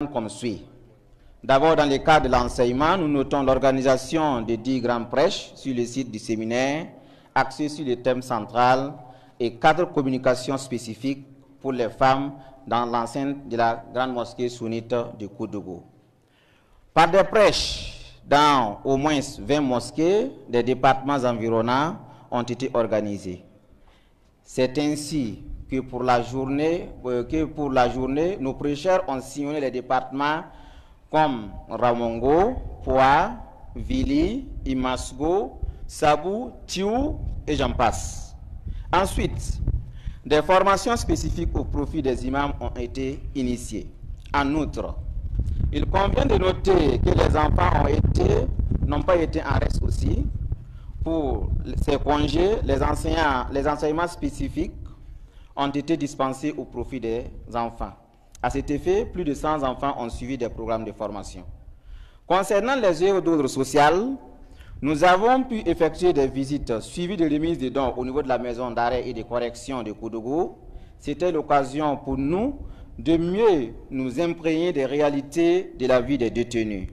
comme suit. D'abord, dans le cadre de l'enseignement, nous notons l'organisation de 10 grandes prêches sur le site du séminaire, axés sur le thème central et 4 communications spécifiques pour les femmes dans l'enceinte de la grande mosquée sunnite de Koudougou. Par des prêches dans au moins 20 mosquées des départements environnants ont été organisés. C'est ainsi que pour la journée, nos prêcheurs ont sillonné les départements comme Ramongo, Poa, Vili, Imasgo, Sabou, Tiou et j'en passe. Ensuite, des formations spécifiques au profit des imams ont été initiées. En outre, il convient de noter que les enfants n'ont pas été en reste aussi. Pour ces congés, les enseignements spécifiques ont été dispensés au profit des enfants. À cet effet, plus de 100 enfants ont suivi des programmes de formation. Concernant les œuvres d'ordre social, nous avons pu effectuer des visites suivies de remises de dons au niveau de la maison d'arrêt et de correction de Koudougou. C'était l'occasion pour nous de mieux nous imprégner des réalités de la vie des détenus.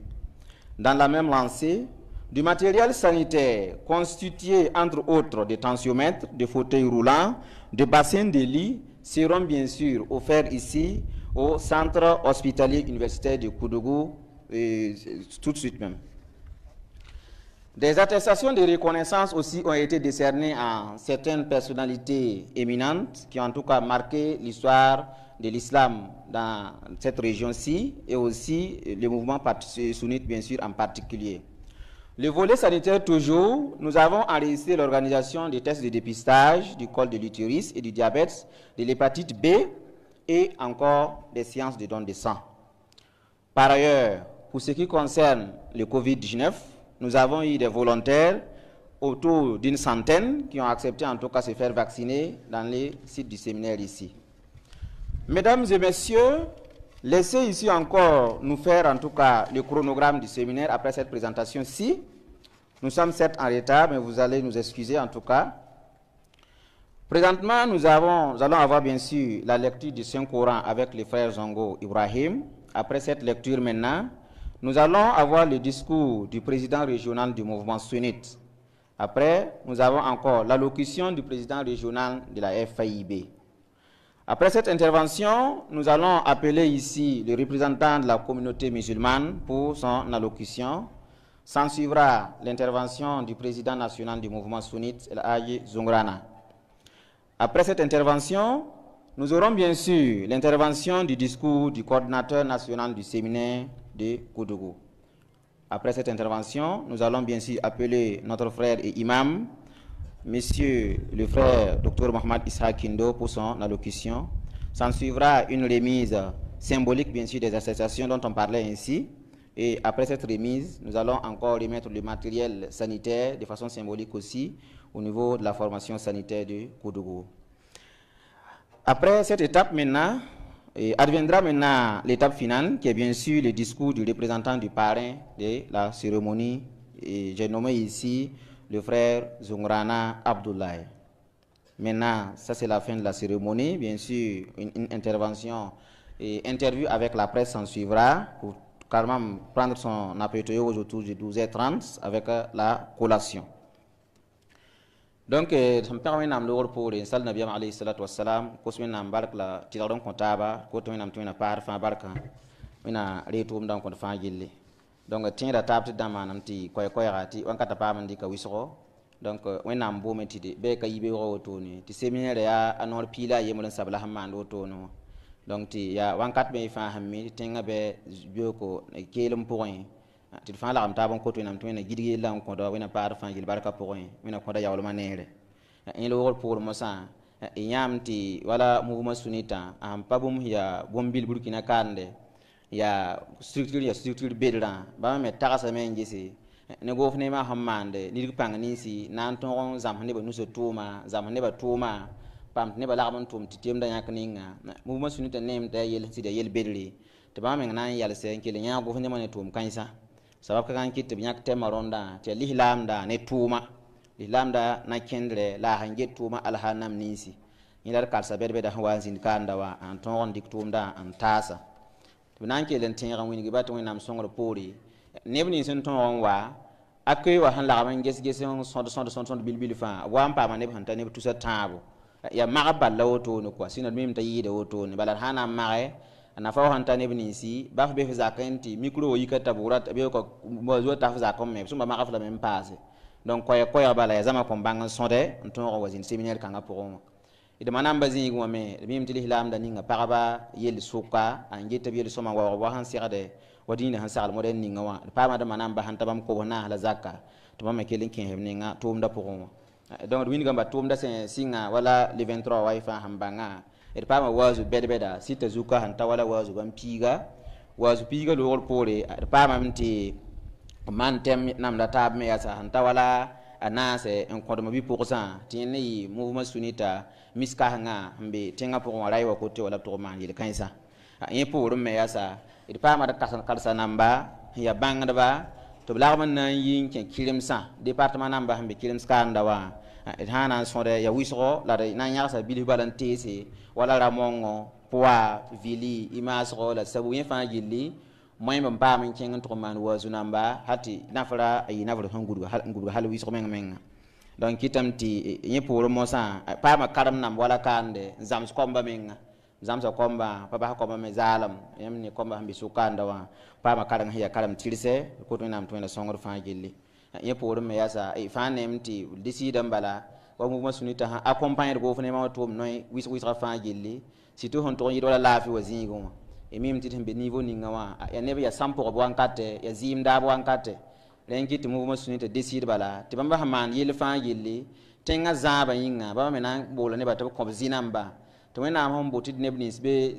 Dans la même lancée, du matériel sanitaire constitué entre autres de tensiomètres, de fauteuils roulants, de bassins de lits seront bien sûr offerts ici au centre hospitalier universitaire de Koudougou tout de suite même. Des attestations de reconnaissance aussi ont été décernées à certaines personnalités éminentes qui ont en tout cas marqué l'histoire de l'islam dans cette région-ci et aussi le mouvement sunnite bien sûr en particulier. Le volet sanitaire toujours, nous avons enregistré l'organisation des tests de dépistage du col de l'utérus et du diabète, de l'hépatite B et encore des séances de don de sang. Par ailleurs, pour ce qui concerne le Covid-19, nous avons eu des volontaires autour d'une centaine qui ont accepté en tout cas de se faire vacciner dans les sites du séminaire ici. Mesdames et messieurs, laissez ici encore nous faire en tout cas le chronogramme du séminaire après cette présentation-ci. Nous sommes certes en retard, mais vous allez nous excuser en tout cas. Présentement, nous allons avoir bien sûr la lecture du Saint-Coran avec les frères Zongo Ibrahim. Après cette lecture maintenant, nous allons avoir le discours du président régional du mouvement sunnite. Après, nous avons encore l'allocution du président régional de la FAIB. Après cette intervention, nous allons appeler ici le représentant de la communauté musulmane pour son allocution. S'en suivra l'intervention du président national du mouvement sunnite, El Hadji Zungrana. Après cette intervention, nous aurons bien sûr l'intervention du discours du coordinateur national du séminaire de Koudougou. Après cette intervention, nous allons bien sûr appeler notre frère et imam, Monsieur le frère Dr Mohamed Issa Kindo pour son allocution. S'en suivra une remise symbolique bien sûr des associations dont on parlait ainsi. Et après cette remise, nous allons encore remettre le matériel sanitaire de façon symbolique aussi au niveau de la formation sanitaire de Koudougou. Après cette étape maintenant, adviendra maintenant l'étape finale qui est bien sûr le discours du représentant du parrain de la cérémonie. J'ai nommé ici le frère Zungrana Abdoulaye. Maintenant, ça c'est la fin de la cérémonie. Bien sûr, une intervention et interview avec la presse s'en suivra pour carrément prendre son apéro autour de 12h30 avec la collation. Donc, ça me permet de pour les salles Nabiam alayhi salatu wassalam, kosmen na bark la tilaron kontaba, ko to nam to na par fa barka, mina retum dan ko fa gilli. Donc, tiens la table d'amanam ti koy rati, on kata pa man di ka wisro. Donc, on a un beau métier, be ka yibe ro to ni. Ti séminaire ya anor pila yemulan sabla hamando to no. Donc, ti ya wankat me fa hammi tinga be bioko kelum point. Ti fa la amta bon ko to nam to na gidgi la ko do wena par fa gil barka point. Wena ko da yawlo manere. En lo pour mo sa yam ti wala mouvement sunita am pabum ya bombil burkina kande. Ya structure bedran ba me tagasa men gisi ne gofne ma hammande ni pang ni si nan ton zam ne ba nuso tuma zam ne ba tuma pam ne ba lagam tum titem da yak ninga mu ma sunita nem da yel si da yel bedri te ba men nan yal se kele nya gofne ma ne tum kansa sabab kan kit te nyak te maronda te lihlam da ne tuma lihlam da na kendre la hange tuma alhanam nisi ni dar kal sabed be da hawazin kanda wa an ton dik tum da an tasa. tɩ b na n kell n tẽeg n wing bat wẽnnaam sõngr poore neb nins n tõog n wa a koe wa sẽn lagm n ges n sõd bil fãa wa n paama neb sẽn ta neb tusa tãabo ya mag balla wotone koa sẽn d mim t'a yɩɩda wotone bala d sã n na n mage a nafa wa sẽn ta neb ninsi ba f be f zak n tɩ micro wa yika tabʋʋra wa taf zak n me b sẽn ba mag f lame n paase donc koɛɛg bala ya zãma kõn bãng n sõde n tõog n wa zĩnd séminaire kãngã pʋgẽ wã d ma namba zĩig wã me d mim tɩ lislaamda ninga pagba yell sʋka n get b yell sõma waoog wa sẽn segde wa dĩinã sẽn sagl modɛl ninga wã d paama dãmba namba sẽn ta bãmb kobs naas la zaka tɩ bãmb me kell n kẽesb ninga tʋʋmdã pʋgẽ wã donc d wingame tʋʋmdã sẽn sɩnga wala le 23 wa y fãa sẽn bãnga d paama waazu bɛd-bɛda sɩta zuka sẽn ta wala waazu bãmb piiga waazu piiga loogr poore d paamame tɩ man tɛm namda taab me yasa sẽn ta wala a naase n kõdm bi-pʋgsã tɩ yẽnd ne yɩ mouvement sunita miskasengã n be tẽngã pʋgẽ wã ra y wa kote wala b tʋg maan yel-kãensã yẽ poorẽ me yasa d paama d karsa namba sẽn ya bãngdba tɩ b lagm n na n yɩ n kẽ kɩremsã departement namba sẽn be kɩrems kaanda wã d sã na n sõd ya wɩsgo la d na n yãgsa bilf bala n teese wala ra-mongo pʋa vili imaasgo la sabu yẽ fãa gilli moẽmb n paam n kẽng n tʋg n maan waazu namba ha tɩ nafra a yɩ nafr sẽn gudga hal wɩsg meng-menga donc kɩtame tɩ yẽ poorẽ mosã paama karem namb wala kaande n zãms komba menga zãmsa komba pa bas komba me zaalem yãmb ne komba sẽn be sʋk-kaanda wã paama kareng sẽn ya karem tɩrsɛ kot wẽnnaam tɩ wẽna sõngd fãa gilli yẽ poorẽ me yasa fãa neem tɩ dɩsɩɩda n bala wa mouvement sunita sã accompagne d goof ne ma tʋʋm noy wɩsg-wɩsgã fãa gilli sɩtɩ sẽn tʋg n yɩɩd wala laafɩ wa zĩigẽ wã mim tɩ sẽn be niveau ninga wã ya neb ya sãn pʋgb wãnkatɛ ya zɩɩm daab wãnkatɛ la n kɩt tɩ mouvement sunita dɩsɩɩd bala tɩ bãmba sẽn maan yell fãa gilli tẽngã zãabã yĩnga bãmba me na n boola nebã tɩ b kõb zĩ-namba tɩ wẽnnaam sẽn bo tɩ d neb nins be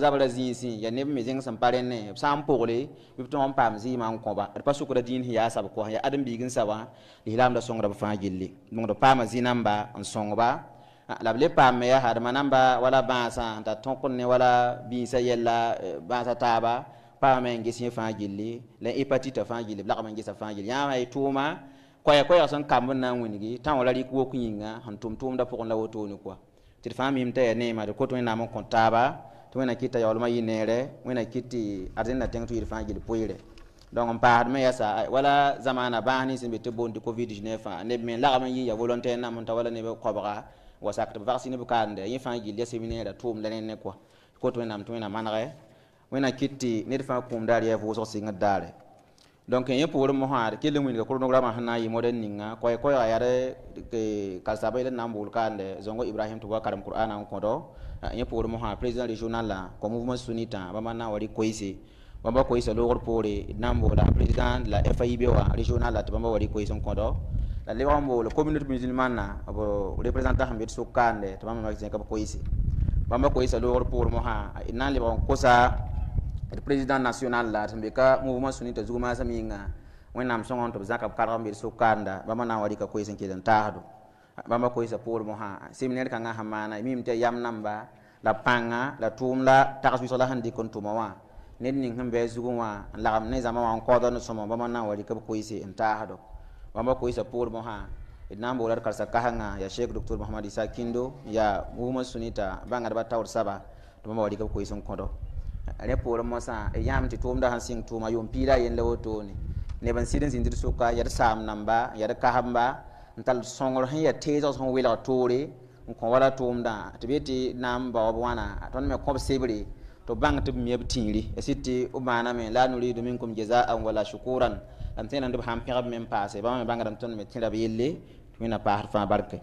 zabrã zĩisẽ ya neb me zẽng sẽn pa rẽnne b sã n pogle bɩ b tõg n paam zɩɩmã n kõba d pa sʋkda dĩin sẽn yaa sab kɔ sẽn ya ãdem-biig n sa wã lislaamda sõngrã b fãa gilli donc d paama zĩ-namba n sõngba la b le paam me yaa hadma namba wala bãasã n ta tõk ne wala bĩnsã yɛlla bãasã taaba paama me n ges yẽ fãa gilli la hépatite fãa gilli b lagm n gesa fãa gilli yãmba y tʋʋma koɛɛg sẽn kamb n na n wĩngi tã wala rɩk wok yĩnga sẽn tʋm tʋʋmdã pʋgẽ la wotone koa tɩ d fãa mim t'a ya neema d kot wẽnnaam n kõ taaba tɩ wẽna kɩt t'a yaoolmã yɩ neere wẽna kɩt tɩ ãrzẽnna tẽng tɩ yɩl fãa gill poeere donc n paasd me yasa wala zamaana bãas nins n be tɩ boond tɩ covid-19 fãa neb me n lagm n yɩ ya volontaire nam n ta wala neb kobga wa sak tɩ b vaccine b kaande yẽ fãa gill ya séminaire tʋʋm la ne koa kot wẽnnaam tɩ wẽna manegɛ wẽna kɩt tɩ ned fãa kũum daar yaa vʋʋsg sɩngd daare donc yẽ poorẽ mosã d kell n wĩnga chronograma sẽn na n yɩ modɛl ninga koɛɛga yaa kalsaba yel n na n bool kaande zongo ibrahim tɩ b wa karem qur'ana n kõdɔ yẽ poorẽ mosã président régional la kõ mouvement sunitã bãmba na n wa rɩk koɩse bãmba koɩsa loogr poore d na n boola président la faib wã régional la tɩ bãmba wa rɩk koɩs n kõdɔ la lebg n bool communauté musulmana b représentant sẽn be d sʋk kaande tɩ bãmba mak zẽka b koɩse bãmba koɩsa loogr poorẽ mosã d na n lebg n kosa d président national la sẽn be ka mouvement sunita zug maasam yĩnga wẽnnaam sõng tɩ b zãka b karg n be d sʋk-kaanda bãmba na n wa rɩka koɩs n kell n taasdo bãmba koɩsa poorẽ mosã séminaire kãngã sẽn maana mim tɩ yam namba la pãnga la tʋʋm la tags wɩsg la sẽn dɩk n tʋma wã ned ning sẽn bɩ a zugẽ wã n lagm ne zãma wã n kaoodã ne sõma bãmba na n wa rɩka b koɩse n taasdo bãmba koɩsa poorẽ mosã d na n boola d karsa kasengã ya cheikh doctor mohamad isa kindo ya mouvement sunita bãngdbã taoor saba tɩ bãmba wa rɩka b koɩs n kõdɔ rẽ poorẽ mosã yãmb tɩ tʋʋmda sẽn sɩng tʋʋma yʋʋm piila a yen la wotone neb n sɩd n zĩnd d sʋka ya d saam namba ya d kasmba n tall sõngr sẽn ya teesg sẽn welg toore n kõ wala tʋʋmdã tɩ be tɩ na n baob wãna tõnd me kõb sebre tɩ b bãng tɩ b mi b tĩiri ya sɩd tɩ b maaname la nuridu minkum jazaan wala shukuran la m tẽnã b sãn pẽgb me n paase bãmba me bãngdame tõnd me tẽra b yelle tɩ wẽnna paasd fãa barke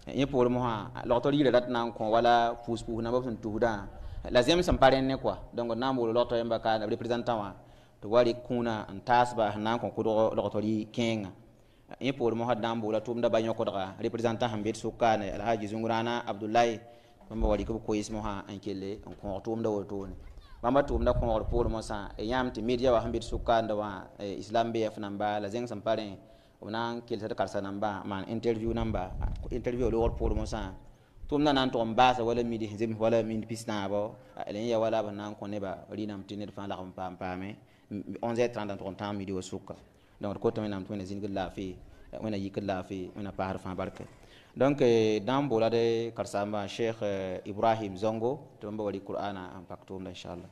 yẽ poorẽ mosã logtr yɩla rat na n kõ wala puus-puus namba b sẽn tusdã la zems sẽn pa rẽnne koa donc d na n bool logtr yẽmba kaanda b représentã wã tɩ wa rɩk kũuna n taasba sẽn na n kõ kʋdg logtr yɩ kẽenga yẽ poorẽ mosã d na n boola tʋʋmda ba yõkdga représentã sẽn be d sʋk-kaane alhaji zũngrana abdoulaye bãmba wa rɩk b koɩs mosã n kelle n kõog tʋʋmda wotone bãmba tʋʋmda kõogr poorẽ mosã yãmb tɩ media wa sẽn be d sʋk-kaanda wã islam bf namba la zẽng sẽn pa rẽ b na n kelsd karsa namba maan interview namba interview loogr poorẽ mosã tʋʋmda na n tʋg n baasa wala midi zems wala mindi pis-naabo la yẽ ya wala b na n kõ nebã rɩɩname tɩ ned fãa lagm n paam paame 11h30 n tʋg n tãag midi wa sʋka donc d kota wẽnnaam tɩ wẽna zĩndgd laafɩ wẽna yikd laafɩ wẽna paasd fãa barke donc na n boola d karsambã cheikh ibrahim zongo tɩ bãmba wa rɩk qur'ana n pak tʋʋmda inchallah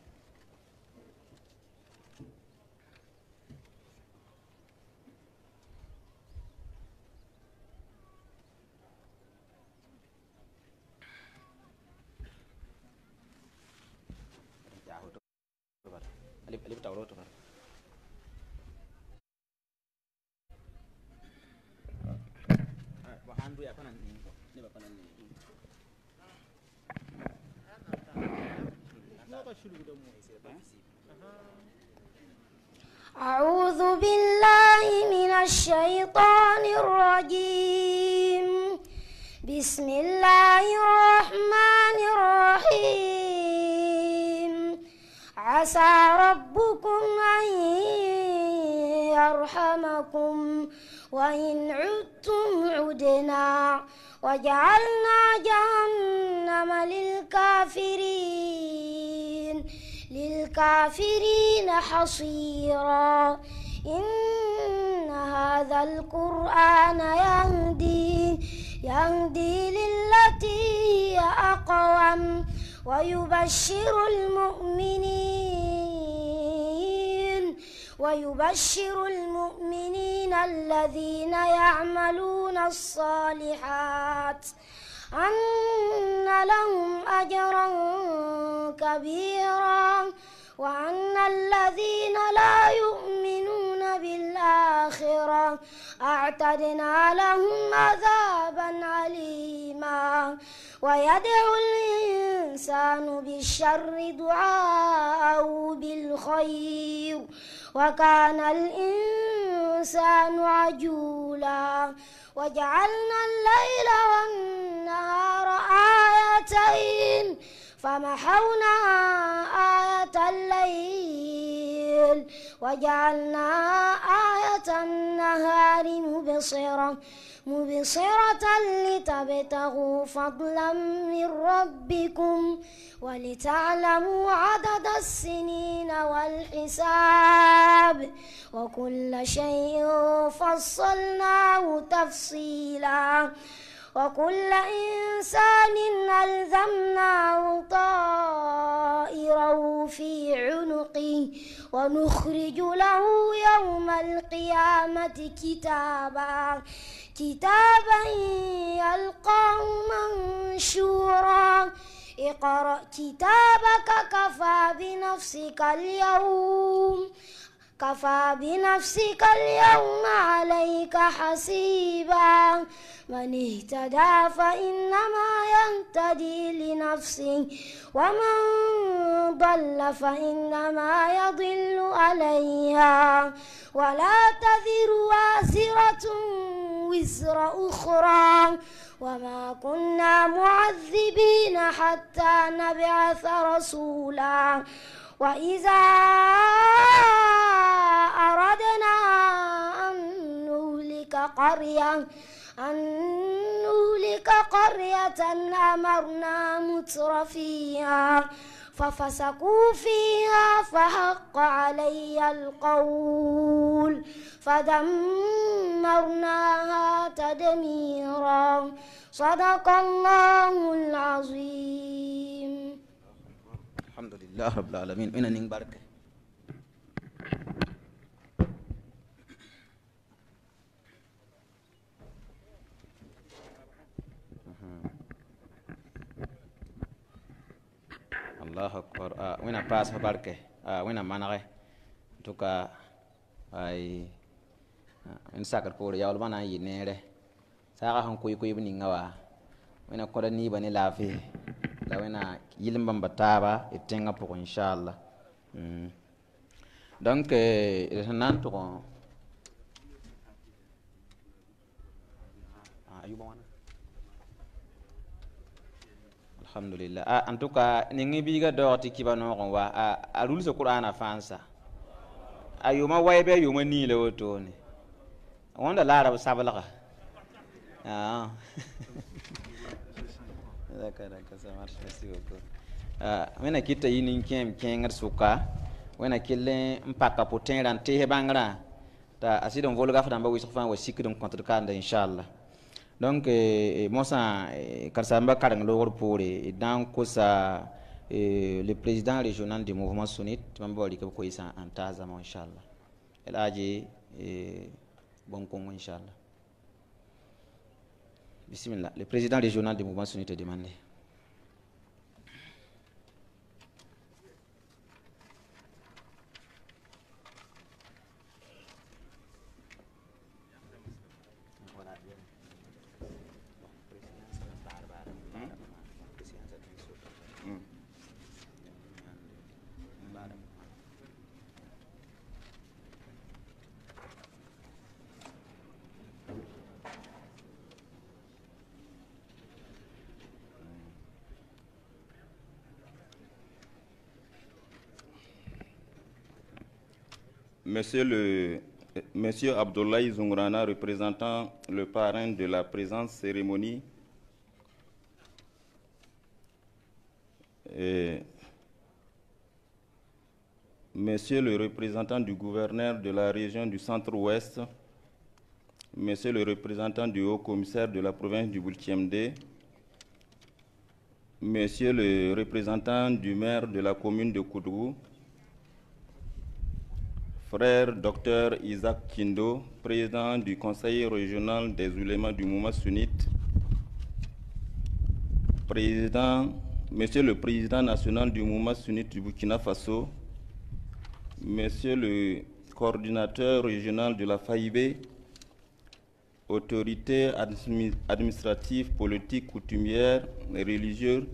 أعوذ بالله من الشيطان الرجيم. بسم الله الرحمن الرحيم. عسى ربكم أن يرحمكم وإن عدتم عدنا وجعلنا جهنم للكافرين حصيرا. إن هذا القرآن يهدي للتي هي أقوم ويبشر المؤمنين الذين يعملون الصالحات أن لهم أجرا كبيرا وأن الذين لا يؤمنون بالآخرة أعتدنا لهم عذابا عليما. ويدعو الإنسان بالشر دعاءه بالخير وكان الإنسان عجولا. وجعلنا الليل والنهار آيتين فمحونا آية الليل وجعلنا آية النهار مبصرة لتبتغوا فضلا من ربكم ولتعلموا عدد السنين والحساب وكل شيء فصلناه تفصيلا. وكل إنسان ألزمناه طائره في عنقه ونخرج له يوم القيامة كتابا يلقاه منشورا. اقرأ كتابك كفى بنفسك اليوم عليك حسيبا. من اهتدى فإنما يهتدي لنفسه ومن ضل فإنما يضل عليها ولا تذر وازرة وزر أخرى وما كنا معذبين حتى نبعث رسولا. وإذا أردنا أن نهلك قرية أمرنا مترفيها ففسقوا فيها فحق علي القول فدمرناها تدميرا. صدق الله العظيم. الحمد لله رب العالمين. من نبارك الله أكبر. وين باس بارك وين مانغه توكا أي إن سكر كوري يا ولبنا ينيره ساقا هم كوي بنينغوا وين كورني بني لافي لا وين يلم بمبتابا يتنغا بكو إن شاء الله. donc renan to alhamdulillah. En tout cas ningi biga dorti kibano on wa arul se qur'ana fansa ayuma waybe yuma ni le wotoni wanda larab sablaga d'accord ça marche, merci beaucoup. Wena kita yinin kengar suka wena kille mpaka potin ran te bangra ta asidon volga fa damba wisfa wa sikidum contre kanda inshallah. Donc mosa karsamba karang logor pore dans kosa le président régional du mouvement sunnite mamboli ko isa antaza mo inshallah el aji bon kongo inshallah. Bismillah, le président régional du mouvement sunnite est demandé. Monsieur Abdoulaye Zoungrana, représentant le parrain de la présente cérémonie, et Monsieur le représentant du gouverneur de la région du Centre-Ouest, Monsieur le représentant du haut-commissaire de la province du Boultiemde, Monsieur le représentant du maire de la commune de Koudou, Frère Dr Isaac Kindo, président du conseil régional des oulémas du mouvement sunnite, Monsieur le président national du mouvement sunnite du Burkina Faso, Monsieur le coordinateur régional de la FAIB, autorités administratives, politiques, coutumières, religieuses,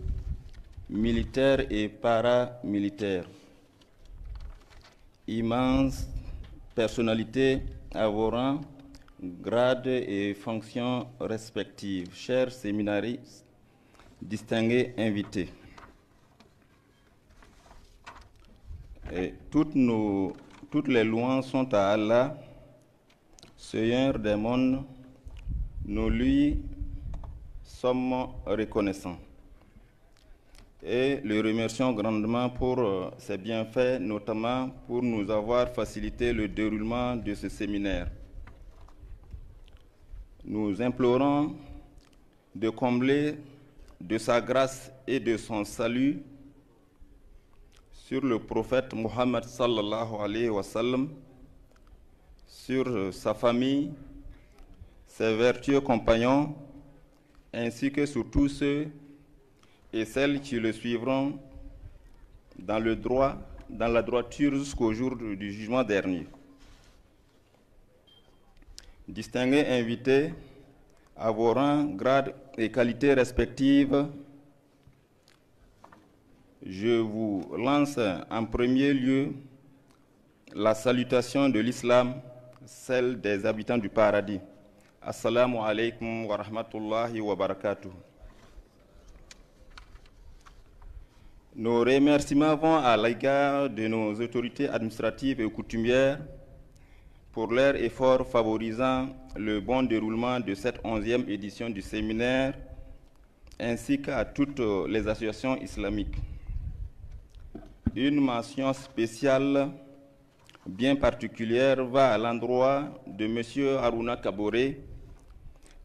militaires et paramilitaires, immenses personnalités à vos rangs, grades et fonctions respectives, chers séminaristes, distingués invités. Et toutes les louanges sont à Allah, Seigneur des mondes, nous lui sommes reconnaissants. Et le remercions grandement pour ses bienfaits, notamment pour nous avoir facilité le déroulement de ce séminaire. Nous implorons de combler de sa grâce et de son salut sur le prophète Mohammed sallallahu alayhi wa sallam, sur sa famille, ses vertueux compagnons, ainsi que sur tous ceux et celles qui le suivront dans la droiture jusqu'au jour du jugement dernier. Distingués invités, à vos rangs, grades et qualités respectives, je vous lance en premier lieu la salutation de l'islam, celle des habitants du paradis. Assalamu alaikum wa rahmatullahi wa barakatuh. Nos remerciements vont à l'égard de nos autorités administratives et coutumières pour leur effort favorisant le bon déroulement de cette 11e édition du séminaire, ainsi qu'à toutes les associations islamiques. Une mention spéciale bien particulière va à l'endroit de M. Harouna Kaboré,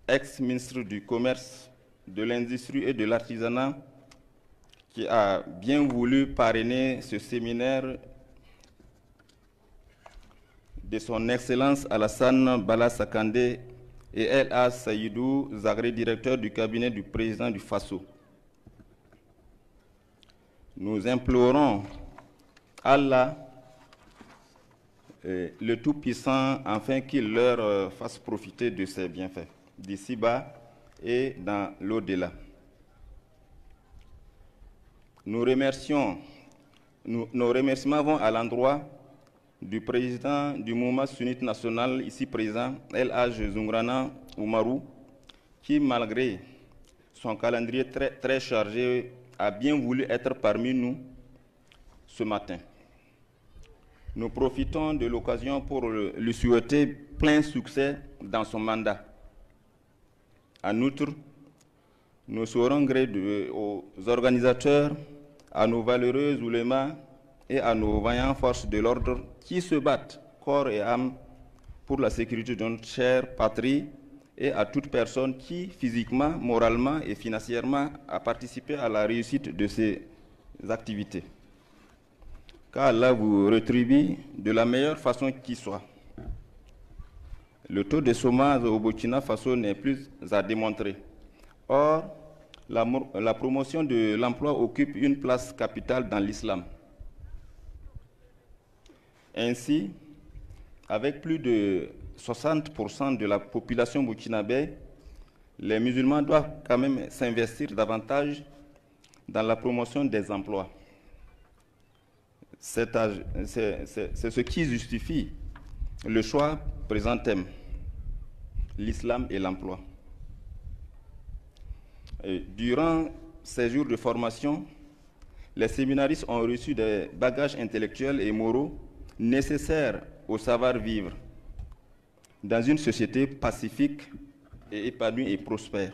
ex-ministre du Commerce, de l'Industrie et de l'Artisanat, qui a bien voulu parrainer ce séminaire de son Excellence Alassane Bala Sakandé et El-A Saïdou Zagré, directeur du cabinet du président du Faso. Nous implorons Allah, le Tout-Puissant, afin qu'il leur fasse profiter de ses bienfaits, d'ici-bas et dans l'au-delà. Nos remerciements vont à l'endroit du président du mouvement sunnite national ici présent, El Hadj Zoungrana Oumarou, qui malgré son calendrier très chargé a bien voulu être parmi nous ce matin. Nous profitons de l'occasion pour lui souhaiter plein succès dans son mandat. En outre, nous saurons gré aux organisateurs, à nos valeureux oulémas et à nos vaillants forces de l'ordre qui se battent corps et âme pour la sécurité de notre chère patrie, et à toute personne qui, physiquement, moralement et financièrement, a participé à la réussite de ces activités. Qu'Allah vous rétribue de la meilleure façon qui soit. Le taux de chômage au Burkina Faso n'est plus à démontrer. Or, la promotion de l'emploi occupe une place capitale dans l'islam. Ainsi, avec plus de 60% de la population burkinabé, les musulmans doivent quand même s'investir davantage dans la promotion des emplois. C'est ce qui justifie le choix présent thème, l'islam et l'emploi. Durant ces jours de formation, les séminaristes ont reçu des bagages intellectuels et moraux nécessaires au savoir-vivre dans une société pacifique et épanouie et prospère.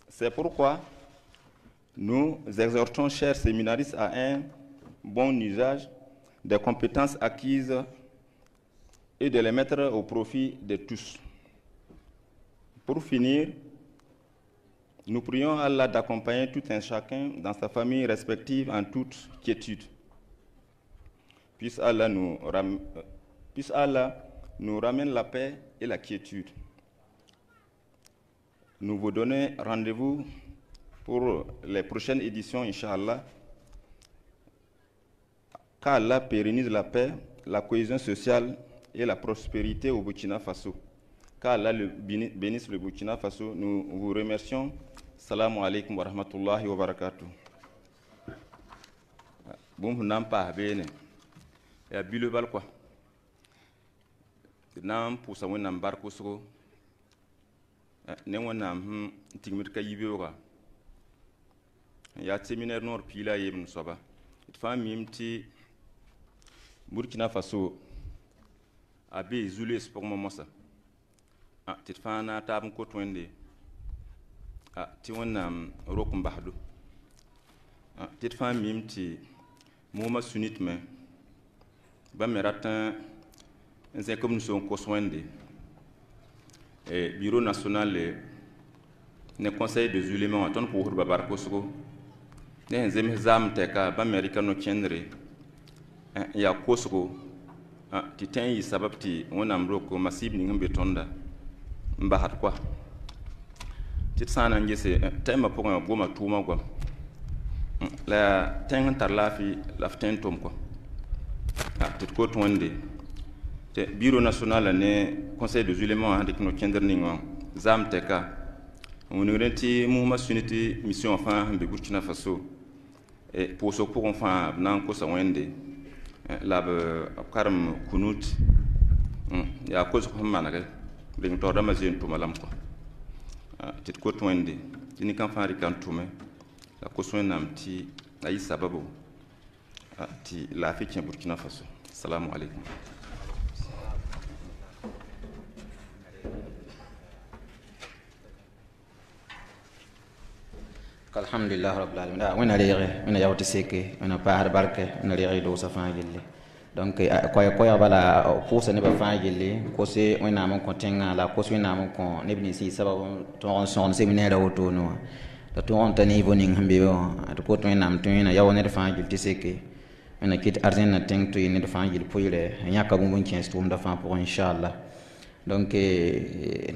C'est pourquoi nous exhortons, chers séminaristes, à un bon usage des compétences acquises et de les mettre au profit de tous. Pour finir, nous prions Allah d'accompagner tout un chacun dans sa famille respective en toute quiétude. Puisse Allah nous ramène la paix et la quiétude. Nous vous donnons rendez-vous pour les prochaines éditions, Inch'Allah. Qu'Allah pérennise la paix, la cohésion sociale et la prospérité au Burkina Faso. Qu'Allah bénisse le Burkina Faso. Nous vous remercions. Salamu alaikum wa rahmatullahi wa barakatuh. Bon, vous n'avez pas béni. Et à Bilebal quoi. Nam pour ça, on n'a pas de ne n'a tigmir kayibewa. Ya séminaire nord pila yebn soba. It fa mimti Burkina Faso abe zulu esport momosa. Ah tit fa na tab ko twende. Ah ti wonna rokum bahdu. Ah tit fa mimti mouma sunit me. Ba meratin c'est comme nous sommes conscients. Et bureau national ne conseil des éléments à ton pour babar kosogo ne zem zam teka ba america no kendre ya kosogo ti tan yi sababti wona mroko masib ni ngambe tonda mbahat kwa tit sana ngese tema pour un goma tuma kwa la tan tarla fi laften tom kwa tit ko tonde te bureau national ne conseil des éléments avec nos kenderningom zam teka on urenti mouvement sunité mission enfin de Burkina Faso et pour ce pour enfin nan ko sa wende la karam kunut ya ko so manaka de to dama zen to malam ko tit ko to wende ni kan fa rikan tume la ko so nam ti ayi sababu ti la fi Burkina Faso. Assalamu alaikum. Alhamdulillah rabbil alamin. Wena rere wena yawti seke wena par barke wena rere do sa fa gelle. Donc koy bala pour ça ne ba fa gelle ko se wena mon kontenga la ko se wena mon kon ne bini si sababu ton son séminaire auto no. To ton tani voning hambe to ko to wena mto wena yawo ne fa gelle seke wena kit arzen na teng to ne fa gelle poire nyaka bu mon 15 to da fa pour inchallah. Donc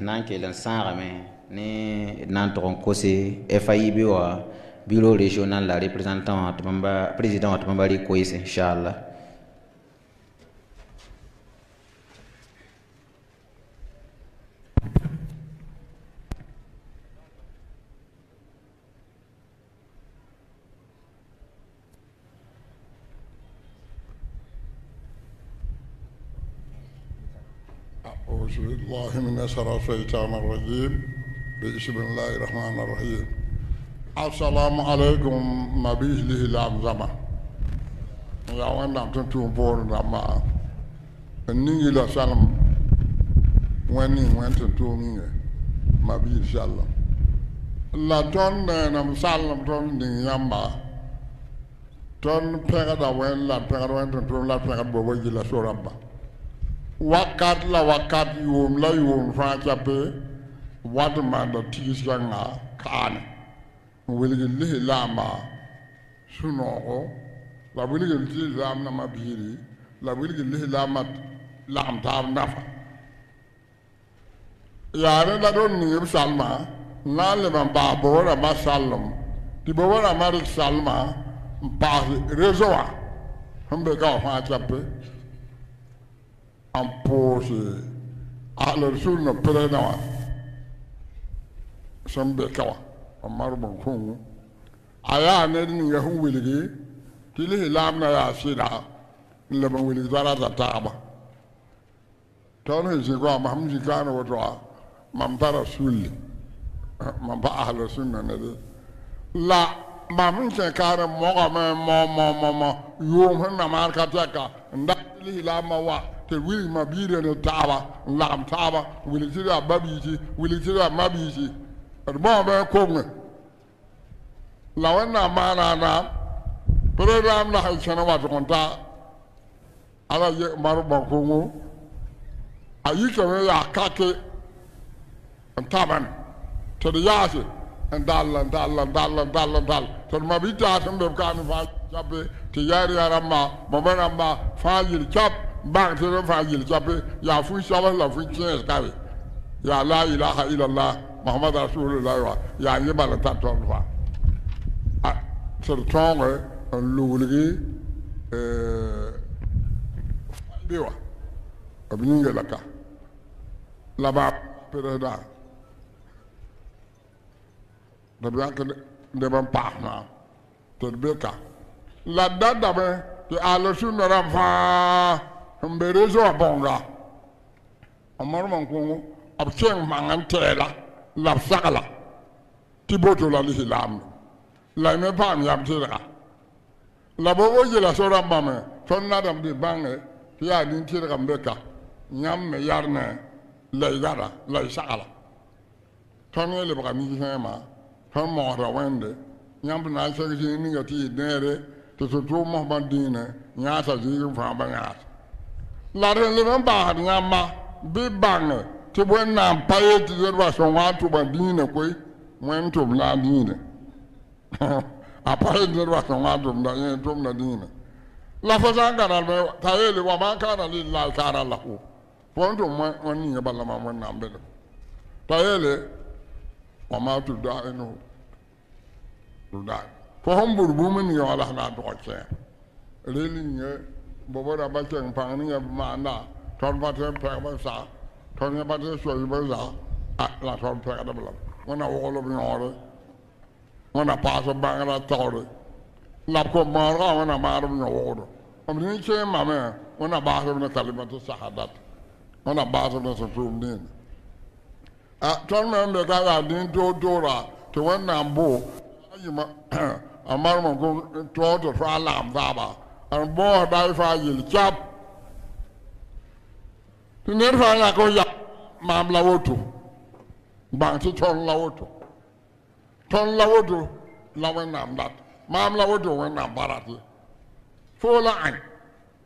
nan ke lan sara mais ne nantoron kose FAIB wa bureau régional la représentant atmamba président atmamba li koise inshallah. أعوذ بالله من الشيطان الرجيم بسم الله الرحمن الرحيم. السلام عليكم مبيه له الأعظم يا وانا تنتو بور لما نيجي لا سلام وين تنتو مين مبيه سلام لا تون نم سلام تون نيامبا تون بيغدا وين لا بيغدا وين تنتو لا بيغدا بوجي لا سورامبا wakat la wakat yom la yom fa chape wat ma do tisga nga kan wilgi li lama suno la wilgi li lam na mabiri la wilgi li lama lam tar nafa yare la don ni salma na le ban ba bo la ma sallam ti bo la ma salma pa rezoa hambe ka fa chape en pose à la sur le prénom sambe kawa amar bon kongu aya ne ni ya hu wiligi tili lam na ya sida le bon wiligi zara ta taba ton he go ma hamji kana wato mam tara sulli mam ba ahla sunna ne la min ke kare mo yom na marka taka ndali la ma wa te wili ma bire ne tawa lam tawa wili tira babiji wili tira mabiji bo be ko me la wana mana na program na hay chana wa konta ala ye maru ba ko ngo ayi ke ya kake taban to the yase and dal to ma bita tan be kan fa jabe ti yari arama mabana ma fa yil chap bang te fa yil chape ya fu shala la fu chen ka ya la ilaha illallah muhammad rasulullah ya ni bala ta ton fa a so tongue luligi biwa abninga laka la ba pereda da bianca de ban pa na to beka la dada be te ala sunna ram fa mbere zo bonga amar man ko abchen mangan tela la sakala tiboto la lislam la me pam yam tela la bo je la so ram me son na dam de bange ya din tela kam beka nyam me yarne la yara la sakala ton le ba mi ma ton mo ra wende nyam na so ji ni ngati nere to to mo bandine nyata ji fa ba nyata la le ban ba nyama bi bang ti bwen na paye ti zerwa so wa to bandine koi wen to la dine a paye zerwa so wa to da yen to na dine la fa zanga na me tayele wa ma kana lillahi kana lahu pon to mo woni ba la ma mo na mbe tayele wa ma tu da eno tu da fo hom burbu min yo ala na do che reli nye bobo da ba chen pang ni ma na ton ba te pa ba sa ton ya ba te so yi ba sa a la ton pa da bla wona wo lo bi ngore wona pa so ba na tore la ko ma ra wona ma ru nyo wo am ni che ma me wona ba so na kalimatu sahadat wona ba so na so tum ni a ton me be ka ya din to ra to wona mbo ayima amar mo ko to fa lam ba an bo dai fa yil chap tiner fa ya ko ya mam la wotu bang ti ton la wotu la wen nam dat mam la wotu wen nam barati fo la an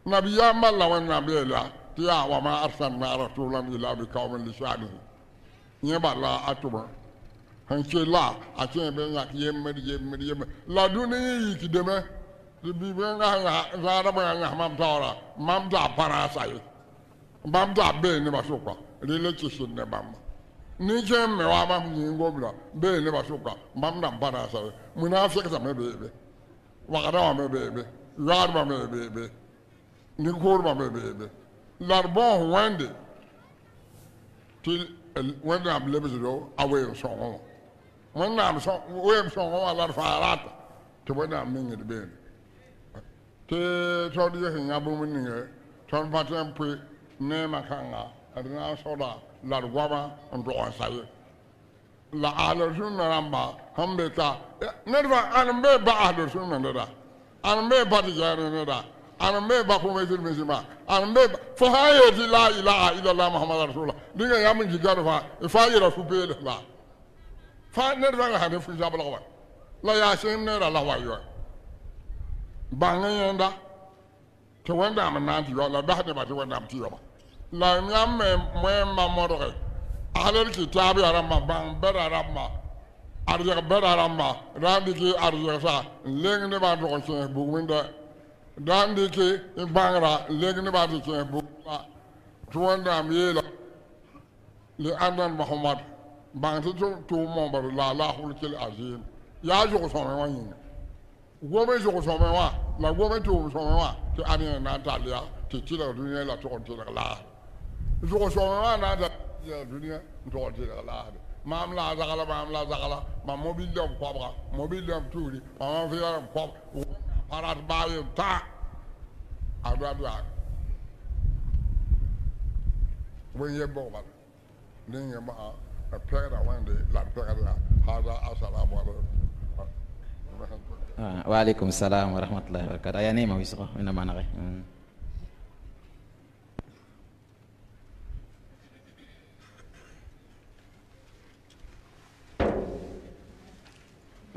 nabiya ma la wen nabiyala ya wa ma arsalna rasulan ila bi qaumin lisanihi nye ba la atuba han che la a che be ya yem la du ni yi ki deme bi be nga za da ba nga mam tawra mam da para sai mam da be ni ba sokwa ri le chi sun ne bam ni je me wa mam ni ngo bla be ni ba sokwa mam da para sai munafik sa me be wa ga da me be yar ba me be ni ko ba me be larbon wende til wende am lebe zo awe so wende am so we so ala farat to wende am ngi be te to di he ngabu min ngi ton patem pu ne makanga adna soda largwama ndo asaye la ala sunna ramba hambe ta nerva an be ba ala sunna nda an be ba di jare nda an be ba ko mesul mesima an be fo hayati la ilaha illallah muhammad rasulullah diga yam ji garfa fa yira fu be la fa nerva ga hade fu jabla wa la ya shin ne la wa yo banga yanda to wanda am nan ti yo la da de ba ti wanda am ti yo la nyam me ma modore alal kitabi arama bang berarama arja berarama randi ki arja sa leng ne ba do ko bu winda dandi ki bangra leng ne ba do ko bu to wanda am yela li andan muhammad bang to mo ba la hul kil azim ya jo so me wani gome jo so me wa la gome to so me wa ti ani na talia ti ti la dunia la to ti la jo so me wa na da dunia to ti la mam la zakala ma mobile dom kwabra mobile dom turi ma fi la kwab parat ba yo ta adwa when ye bo ba ning ye ma a pera wande la pera hada assalamu alaikum وعليكم السلام ورحمة الله وبركاته. يا نيمة ويسقى من ما نغي.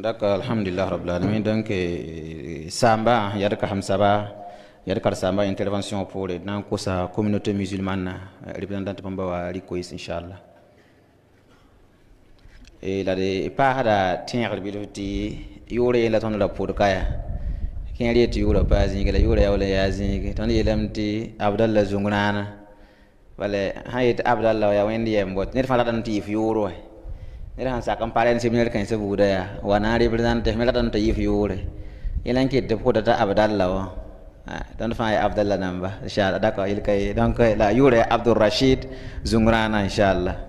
D'accord, alhamdulillah rabbil alamin. Donc Samba, il y a de Hamsaba, il y a de Samba intervention pour les dans la communauté musulmane représentante Pambawa Rikois inshallah. Et là des pas da tiens biluti yore la ton la pour kaya. Kin ri ti yore pas zin la yore ya wala ya zin ton yelamti Abdallah Zungrana. Wala hayit Abdallah ya wendi yembot. Ne fa dan ti fi yoro. Ini han sakam paren similar kan sebuda ya. Wana representative melatan ta yif yore. Ilan kit de poda ta Abdallah wa. Dan fa Abdallah namba inshallah d'accord il kay donc la yore Abdul Rashid Zungrana inshallah.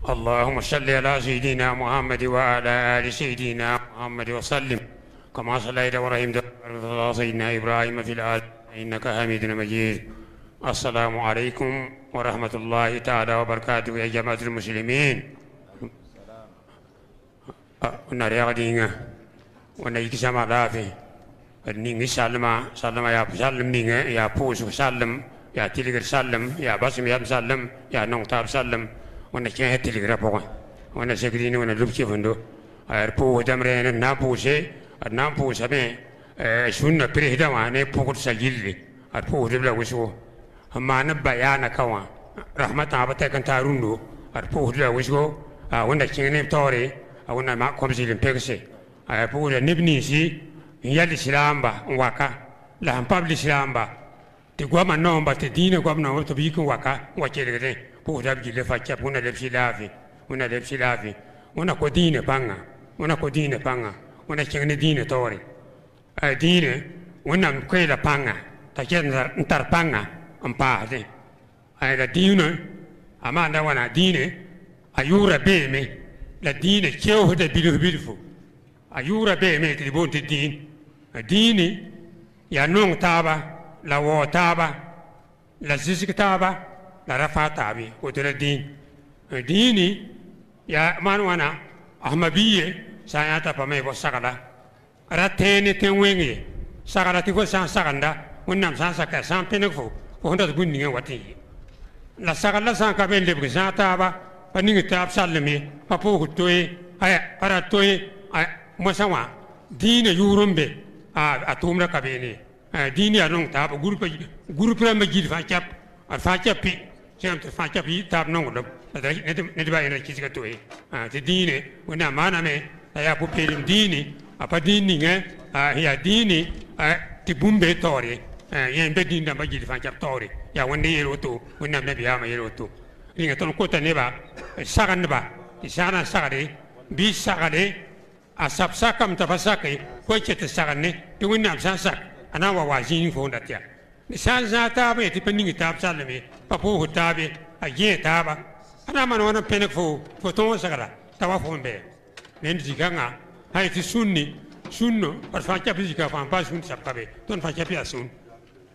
اللهم صل على سيدنا محمد وعلى آل سيدنا محمد وسلم كما صليت ورحمت على سيدنا إبراهيم في العالمين إنك حميد مجيد. السلام عليكم ورحمة الله تعالى وبركاته يا جماعة المسلمين. ونريغدينا ونيك سما لافي نيغي سلم يا سلم نيغي يا بوس سلم يا تيلغر سلم يا باسم يا سلم يا نونتاب سلم وانا كان تلقى رابوغا وانا سكرين وانا لبكي فندو اربو دمرين النابوسي النابوسة بين سنة بريهدا وانا بوغر سجيلي اربو دبلا وسو اما نبا يانا كوا رحمة عبتا كان تاروندو اربو دبلا وسو وانا كان نبتوري وانا ما كومسي لنبكسي اربو نبني سي يالي سلامبا واكا لهم بابلي سلامبا تقوى ما نومبا تدين قوى ما نومبا تبيكو واكا وكيلي Puhda bjile faccia una lepsi lavi, una codine panga, una chene dine tori. Dine, una quella panga, ta chena ntar panga, un pade. La dine, amanda wana dine, ayura beme, la dine cheo de bilufu. Ayura beme di bonti din. Dine, ya non taba, la wo taba, la zisik taba. La rafata abi utara dini ya manwana ahmabiye sayata pame bo sagala ratene tenwenge sagala ti ko san saganda wonnam san saka san penefo ko honda bunni wati la sagala san ka ben lebre sata ba paningi tab sallemi papo hutoy aya para toy mosawa dini yurumbe a tumra ka beni dini anong tab groupe ma gil fa chap fa chapi Siam te faccia pi tab non lo ne ba ina kisiga to te dine una mana me ya pu pelim dini apa dini nge ya dini ti bumbe tori ya imbe dinda ba gili faccia tori ya wonde yelo to una nabi ya ma yelo to linga ton kota ne ba sagan ba ti sana sagade bi sagade asap sakam ta fasake ko chete sagane ti wonna san sak ana wa wajin fo ndatia San Zata, ti pending tab salami, Papu Hutabi, a ye taba, and I'm on a penful for Tosagara, Tawafon Bay. Then Ziganga, I ti Sunni, Sunno, or Facha Pisica from Pasun Sapabe, don't Fachapia soon.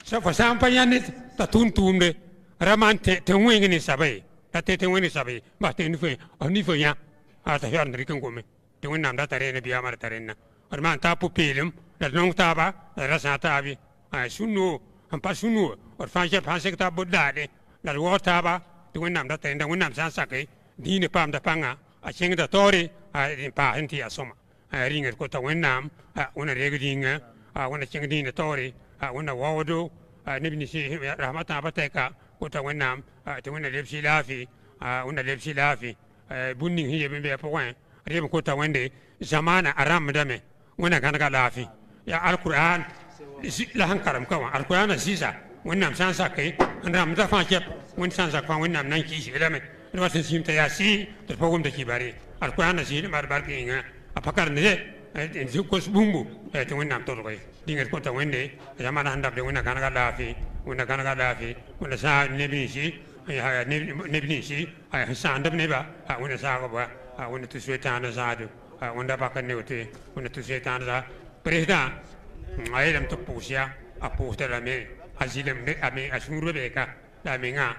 So for some Payanet, Tatun Tumbe, Ramante, Tewing in his abbey, that Tewing is abbey, but anyway, only for ya, at the Henrican woman, the one that arena Biamar Tarena, or Mantapu Pilum, the long taba, the Rasatabi, I soon know. Pasunu or Fansha Pansecta Budade, La Wataba, the Winam that and the Winam Sansake, Dine Pam the Panga, a ching the Tori, in Pahentia Soma, I ring at Kota Winam, when a regading, when a ching the Tori, when a Wawado, Nibini Ramata Bateka, Kota Winam, to win a Lepsi Lafi, when a Lepsi Lafi, Bunding here maybe a point, Rim Kota Wende, Zamana Aram Dame, when a Ganaga Lafi, Ya Al Quran. Lahan karam kawan Al-Quran sisa wennam sansa ke andam da fa chep wen sansa kwa wennam nan ki elame wa sen sim ta yasi to pogum de kibari Al-Quran si mar bar pinga apakar ne en su kos bumbu to wennam to ko dinga ko ta wende jamana handam de wenna kana lafi wenna sa nebi si ya nebi si ay sa andam ne ba wenna sa ko ba wenna tu swetana sa do wanda bakane wote wenna tu swetana sa président ayem to pousia a pouster la me azilem ne ame asungru beka la menga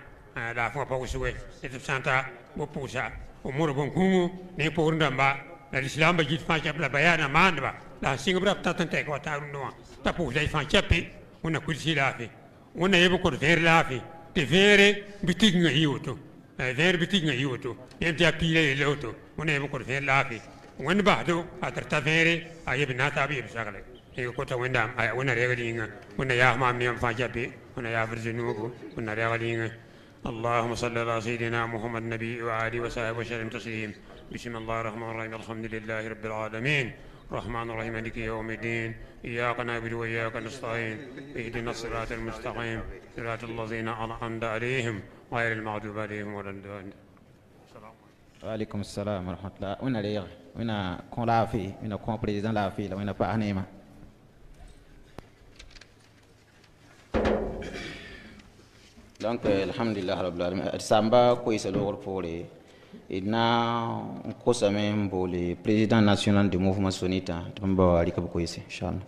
la fo pa uswe et santa bo pousa o moro bon kungu ne po ndamba la islam ba jit fa la bayana mandba la singbra tatante ko ta no ta pousa fa chapi una kursi lafi una yebo ko ver lafi te vere bitig nga yoto ver bitig nga yoto yem ta pile loto una yebo ko ver lafi ون بعده أترتفيري أيب ناتابي بشغله هي كوتا وندام ونا رجلينا ونا يا ما منيم فاجبي ونا يا فرزنوكو ونا رجلينا اللهم صل على سيدنا محمد النبي وآله وصحبه وسلم تسليم بسم الله الرحمن الرحيم الحمد لله رب العالمين الرحمن الرحيم مالك يوم الدين إياك نعبد وإياك نستعين اهدنا الصراط المستقيم صراط الذين أنعمت عليهم غير المغضوب عليهم ولا الضالين. وعليكم السلام ورحمة الله. وين ريغ وين كون لافي وين كون بريزيدان لافي وين با نيما. Donc alhamdulillah rabbil alamin samba ko isalo pour ina ko samem bo le président national du mouvement sunnita tamba ali ko ise inshallah.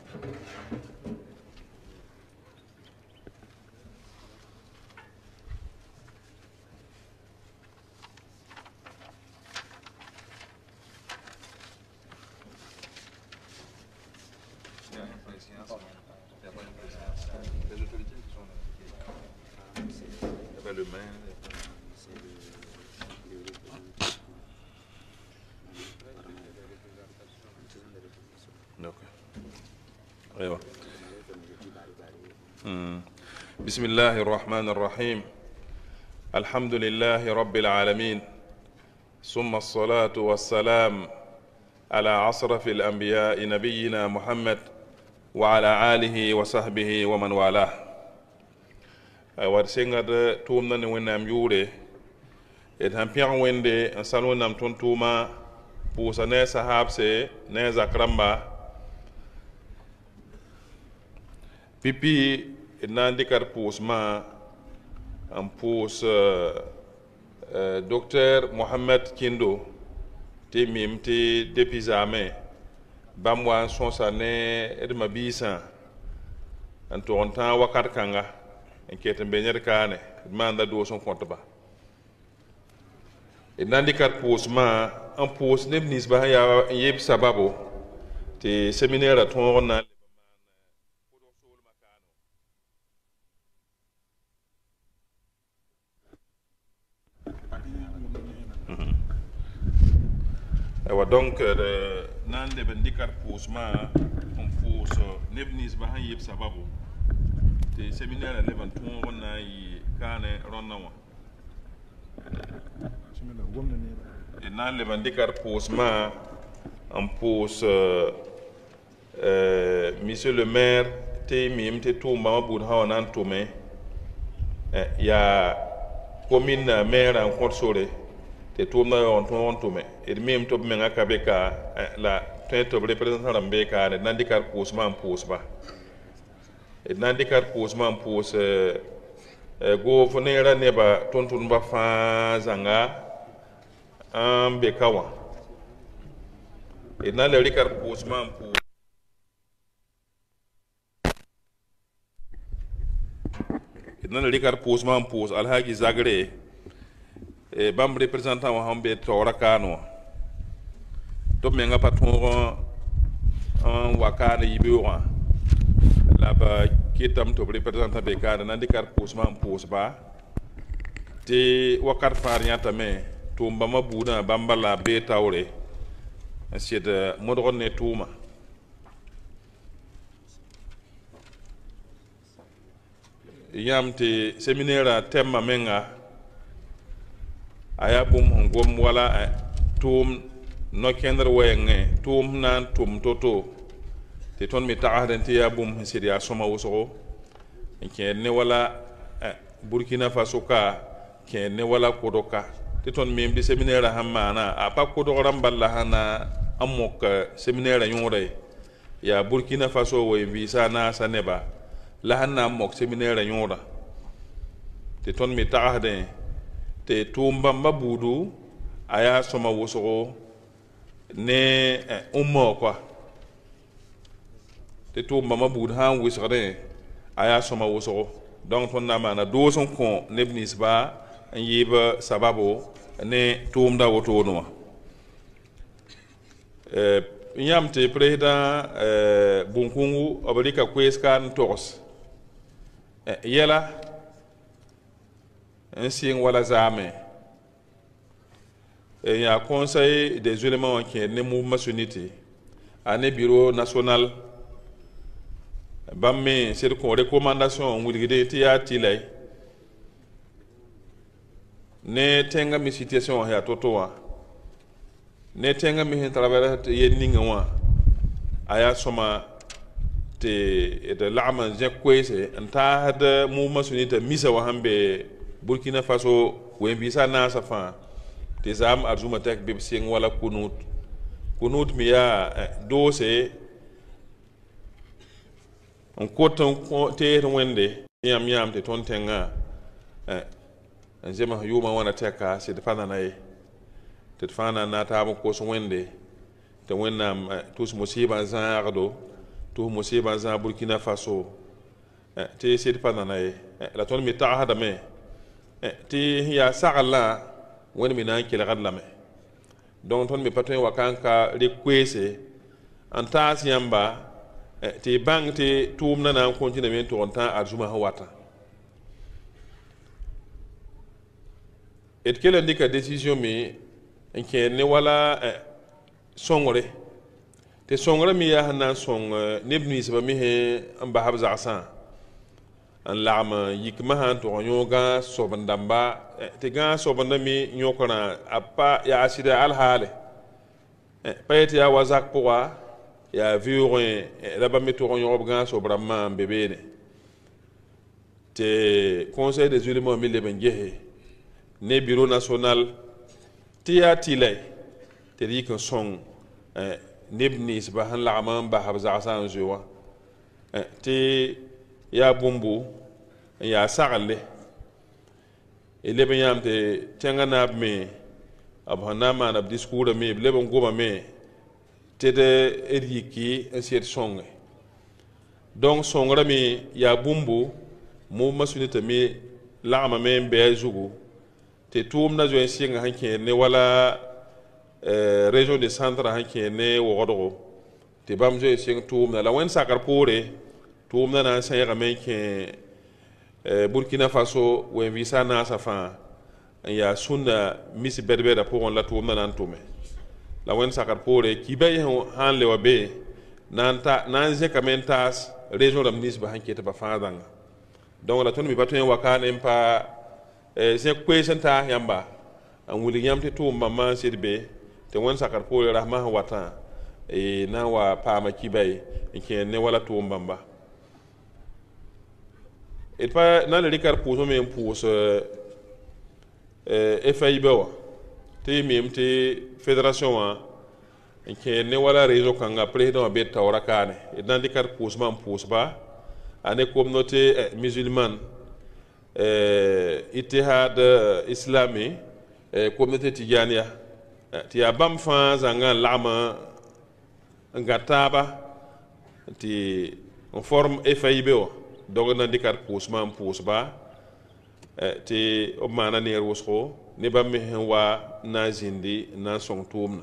بسم الله الرحمن الرحيم الحمد لله رب العالمين ثم الصلاة والسلام على أشرف الأنبياء نبينا محمد وعلى آله وصحبه ومن والاه ورسينغد تومنا نوينام يوري إدهم بيان ويندي أنسانو نام تونتوما بوسا نيسا هابسي نيسا كرامبا بيبي nan dikar pus ma am pus docteur Mohamed Kindo te mim te dépizame bamwa son sane edma bisa an to on tan wakat kanga en keten be nyer kane manda do son compte ba nan dikar pus ma am pus nebnis ba ya yeb sababo te séminaire ton na donc nan de bendikar pusma on pus nebnis ba han yeb sababu te séminaire le ban ton wona yi kane ronna wa e nan le bendikar pusma on pus monsieur le maire te mim te tout ma bud ha nan to me ya commune maire en Korsore te tourna on to me et même to me ngaka beka la to représentant rambeka ne nandikar posman posba et nandikar posman pos go fonera neba tontun ba fa zanga am bekawa et nan le rikar posman pos et nan le rikar posman pos alhaji zagre bam représentant wa hambe tora kano to menga patron en wakane yibewa la ba kitam to représentant be kana nandi kar posman posba te wakar farnyata me to mbama buna bambala be tawre assied modron ne tuma yamte séminaire temma menga aya bum ngom wala tum no kender wenge tum nan tum toto te ton mi ta'aden te ya bum sidia soma woso ke ne wala Burkina Faso ka ke ne wala kodoka te ton mi bi séminaire hamana a pa kodoram balla hana amok séminaire yore ya Burkina Faso wo visa na saneba la hanna amok séminaire yora te ton mi ta'aden te tumba mabudu aya soma woso ne ummo kwa te tʋʋm bãmba buud sã n wɩsgdẽ a yaa sõma wʋsgo donc tõnd na n maana doos n kõ neb ninsba n yɩɩb sababo ne tʋʋmda wotoone wã yãmb tɩ président bũn-kũngu b rɩka koeeska n togs yɛla n sɩng wala zaame y'a conseil des éléments qui est ne mouvement sunnite a ne bureau national bãmb me sɩd kõ recommandation n wilgde tɩ yaa tɩlay ne tẽngã me situation yaa to-to wã ne tẽngã me sẽn tara yel ninga wã a yaa sõma tɩ d lagm n zẽk koeese n taasd mouvement sunnite misa wã sẽn be burkina faso wen-biisã naasã fãa tɩ zaam arzuma tɛk bɩ b sɩng wala kunut me yaa doose n kot n teesd wẽnde yãmb yãmb tɩ tõnd tẽngã n zems yʋʋmã wãna tɛka sɩd pa nana ye tɩ d fãa na n na taab n kos wẽnde tɩ wẽnnaam tus mosɩɩbã n zãagdo tus mosɩɩbã n zãag burkina faso tɩ sɩd pa nana ye la tõnd me tagsdame tɩ sẽn yaa saglã wẽnd me na n kelgd lame donc tõnd me pa tõe n wa ka rɩk koeese n taas yãmba tɩ y bãng tɩ tʋʋmdã na n kõntɩname n tʋg n tã arzuma sẽn wata d kell n dɩka décision me n kẽed ne wala sõngre tɩ sõngrã me yaa sẽn na n sõng neb ninsba me n basb zagsã n lagm yikmã sã n tʋg n yõog soben-dãmba tɩ gãag soabendã me yõkrã a pa yaa sɩda alhaale pa yetɩ yaa wa zak pʋga yaa vɩʋʋgẽ la bãmb me tʋg n yõgb gãag soab rãmbã n be beene tɩ conseil des éléments me leb n gese ne bureau national tɩ yaa tɩlay tɩ d yik n sõng neb ninsba sẽn lagm n basb zagsã n zoe wã tɩ yaa bũmbu n yaa sagle y leb n yãmb tɩ tẽngã naab me b sẽn na n maana b discourã me b leb n gomame tɩ d yiki n sɩd sõnge donc sõngrã me yaa bũmbu mouvement sunnite me lagmame n bɩ a zugu tɩ tʋʋmdã zoe n sɩnga sẽn kẽed ne wala région de centre sẽn kẽed ne wogdgo tɩ bãmb zoe sɩng tʋʋmdã la wẽnd sakr poore tʋʋmdã na n sẽegame n kẽ burkina faso wen-vɩɩsã naasã fãa n yaa sũnda mis bɛd-bɛdã pʋgẽ la tʋʋmdã na n tʋme la wẽnd sakr poore kiba yẽ sã n le wa be na n zẽkame n taas région rãmb ninsba sẽn ket pa fãa dãnga donc la tõnd me pa tõe n wa kaane n pa zẽk koees n taas yãmba n wilg yãmb tɩ tʋʋm bãmbã n sɩd be tɩ wẽnd sakr poore rasmã sẽn watã na n wa paama kiba ye n kẽed ne wala tʋʋm bãmba d pa na n le rɩka d pʋʋsme me n pʋʋs FAIB wã tɩ y mem tɩ fédération wã n kẽed ne wala réseau kãnga président wã be d taoora kaane d na n dɩka d pʋʋsmã n pʋʋsba a ne communauté musulmane itihad islami communauté tijaniya tɩ yaa bãmb fãa zãnga n lagm n gãd taaba tɩ n form FAIB wã donc d na n dɩka d pʋʋsmã n pʋʋsba tɩ b maana neer wʋsgo ne bãmb me sẽn wa n na n zĩndi n na n sõng tʋʋmdã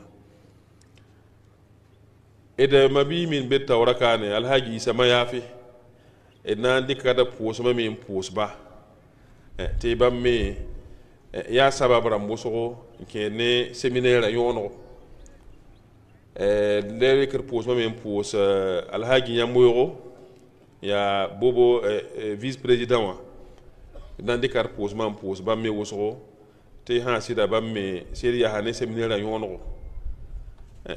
d mabii min be d taoora kaane alhaji isa mayaafi d na n dɩka da pʋʋsmã me n pʋʋsba tɩ bãmb me yaa sabab rãmb wʋsgo n kẽed ne séminairã yõonego le rɩkd pʋʋsmã me n pʋʋs alhaji yãmb-weoogo yaa bobo vice président wã d na n dɩka d pʋʋsmã n pʋʋs bãmb me wʋsgo tɩ sã sɩda bãmb me sɩd yaa ne séminairã yõonego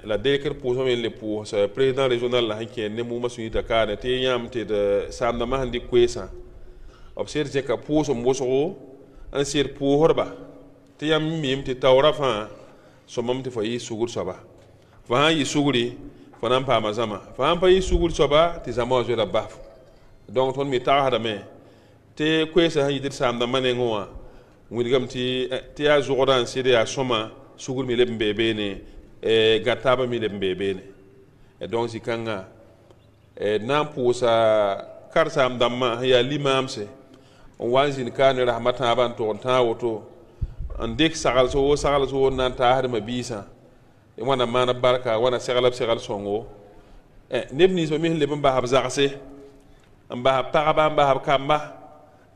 la dɩkd pʋʋsmã me n le pʋʋs président régional la sẽn kẽed ne mouvement sunnita kaane tɩ yãmb tɩ d saamdãmbã sẽn dɩk koeesã b sɩd zẽka pʋʋsem wʋsgo n sɩd pʋʋsdba tɩ yãmb mim tɩ taoorã fãa sõmame tɩ fa yɩ sugr soaba fa sã n yɩ sugri fa na n paama zãma fa sã n pa yɩ sugr soaba tɩ zãma wã zoeera baf donc tõnd me tagsdame tɩ koeesã sẽn yɩ tɩ d saamdãmbã nengẽ wã wilgame tɩ yaa zʋgdã n sɩd yaa sõma sugr me leb n bee beene gãd taabã me leb n bee beene donc zĩ-kãngã na n pʋʋsa karsaam dãmbã yaa limaamse n wa n zĩnd kaa ne rasmã tãabã n tʋg n tãag woto n dɩk sagls wo n na n taasdmã biisã wãna maan b barka wãna segl b segl sõngo neb ninsba mi sẽn leb n basb zagse n basb pagba n basb kamba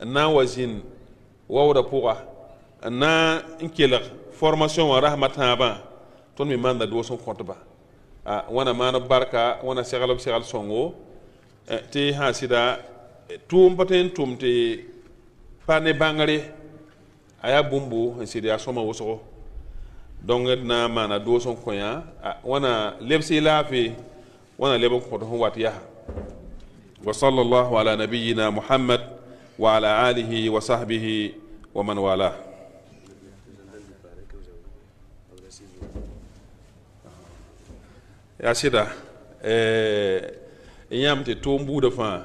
n na n wa zĩnd waoodã pʋga n na n kelg formation wã rasmã tãabã tõnd me manda doos n kõtba wãna maan b barka wãna segl b segl sõngo tɩ sã sɩda tʋʋm pa tõe n tʋm tɩ pa ne bãngre a yaa bũmbu n sɩd yaa sõma wʋsgo donc d na n maana doos n kõ yã wãna lebs y laafɩ wãna leb n kõt sẽn wat yaa wa sallallahu ala nabiyina muhammad wa ala alihi wa sahbihi wa man wala yaa sɩda yãmb tɩ tʋʋm buudã fãa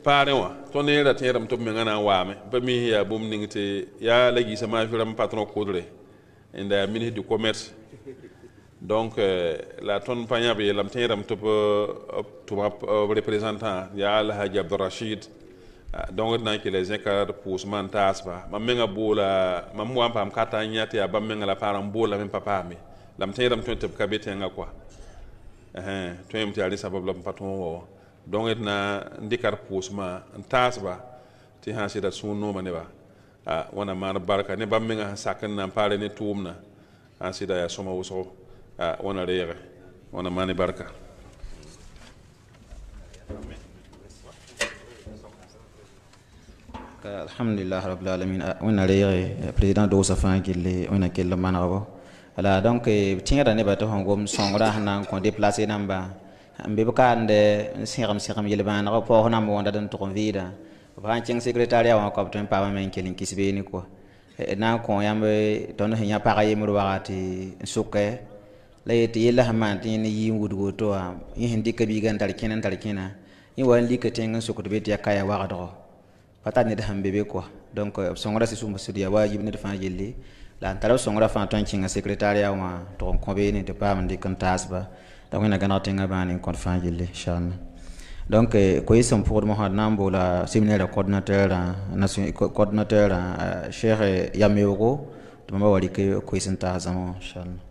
paarẽ wã tõnd ne ra tẽedame tɩ b mengã na n waame pa mis yaa bũmb ning tɩ yaa la giisa maa fɩ rãmb patron kodre n da yaa ministre du commerce donc la tõnd pa yãb yeelame tẽedame tɩ b tʋma représentant yaa alhaji abdurashid donc d na n kell zẽka d pʋʋsmã n taasba mam menga boola mam wa n paam kata n yã tɩ yaa bãmb menga la paara n boolame n pa paame la m tẽedame tõe tɩ b ka be tẽngã koa tõeme tɩ yaa rẽ sabab la m pa tõog wa donc d na n dɩka d pʋʋsmã n taasba tɩ sã sɩda sũur nooma neba wãna maan barka ne bãmb menga sẽn sak n na n paare ne tʋʋmdã sã sɩda yaa sõma wʋsgo wãna reege wãna maan barka alhamdulillah rabbil alamin wẽnna reege président doosa fãa gilli wẽnna kell n manegbo ala donc tẽeda nebã tɩ sẽn gom sõngrã sẽn na n kõ déplacer namba n be b kaande n segem yel-bãanegã paoos namba wãnda d n tʋg n vɩɩda b sã n kẽng secrétariat wã ka b tõe n paama me n kell n kis beene koa d na n kõ yãmb tõnd sẽn yã pagã yembr waga tɩ n sʋkɛ la yetɩ yella sẽn maan tɩ yẽ ne yɩ n wudg woto wã yẽ sẽn dɩka biigã n tar kẽna yẽ wa n lika tẽng n sʋkd be tɩ yaa ka ya wagdgɔ pa tar ned sẽn be be koa donc b sõngrã sɩd yaa waajib ned fãa yelle la n tar b sõngrã fãa tõe n kẽnga secrétariat wã tʋg n kõ beene tɩ paam n dɩk n taasba la wẽnna gãneg tẽngã bãane n kõt fãa gelle inchallah donc koy sẽn pʋgd mosã d na n boola séminaire coordinateur cheikh yameoogo tɩ mamba wa rɩk koy sẽn taas zãma wã inchallah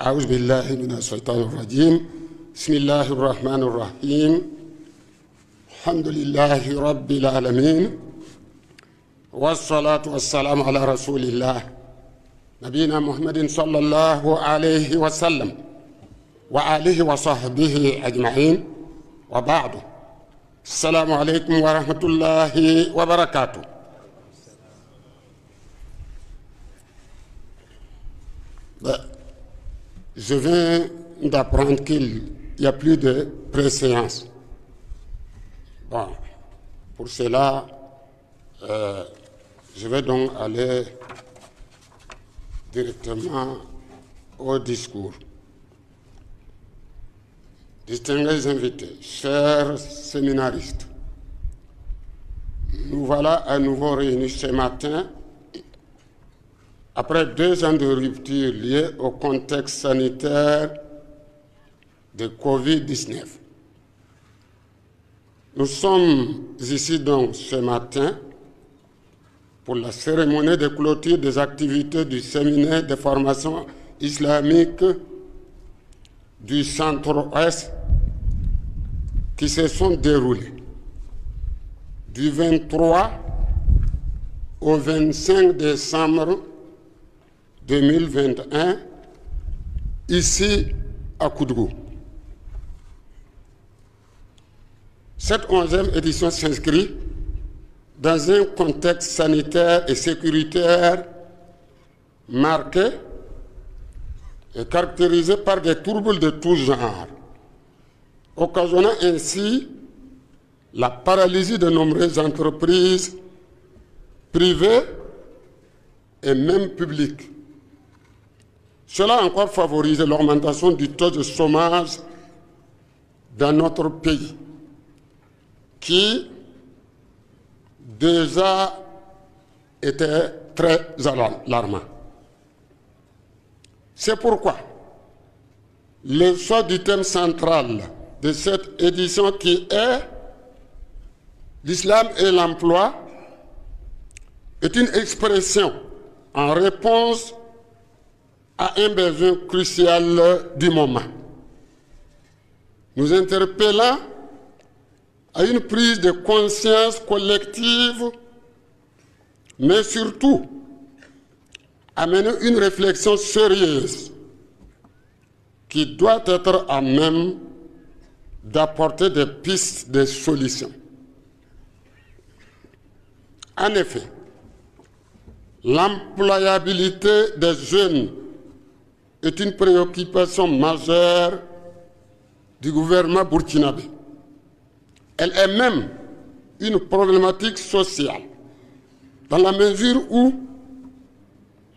أعوذ بالله من الشيطان الرجيم بسم الله الرحمن الرحيم الحمد لله رب العالمين والصلاة والسلام على رسول الله نبينا محمد صلى الله عليه وسلم وآله وصحبه أجمعين وبعد السلام عليكم ورحمة الله وبركاته. Je viens d'apprendre qu'il n'y a plus de préséance. Bon, pour cela, je vais donc aller directement au discours. Distingués invités, chers séminaristes, nous voilà à nouveau réunis ce matin après 2 ans de rupture liée au contexte sanitaire de Covid-19. Nous sommes ici donc ce matin pour la cérémonie de clôture des activités du séminaire de formation islamique du Centre-Ouest qui se sont déroulées du 23 au 25 décembre 2021, ici à Koudgou. Cette 11e édition s'inscrit dans un contexte sanitaire et sécuritaire marqué et caractérisé par des troubles de tous genres, occasionnant ainsi la paralysie de nombreuses entreprises privées et même publiques. Cela a encore favorisé l'augmentation du taux de chômage dans notre pays, qui déjà était très alarmant. C'est pourquoi le choix du thème central de cette édition, qui est l'islam et l'emploi, est une expression en réponse à un besoin crucial du moment, nous interpellant à une prise de conscience collective, mais surtout à mener une réflexion sérieuse qui doit être à même d'apporter des pistes de solutions. En effet, l'employabilité des jeunes est une préoccupation majeure du gouvernement burkinabé. Elle est même une problématique sociale, dans la mesure où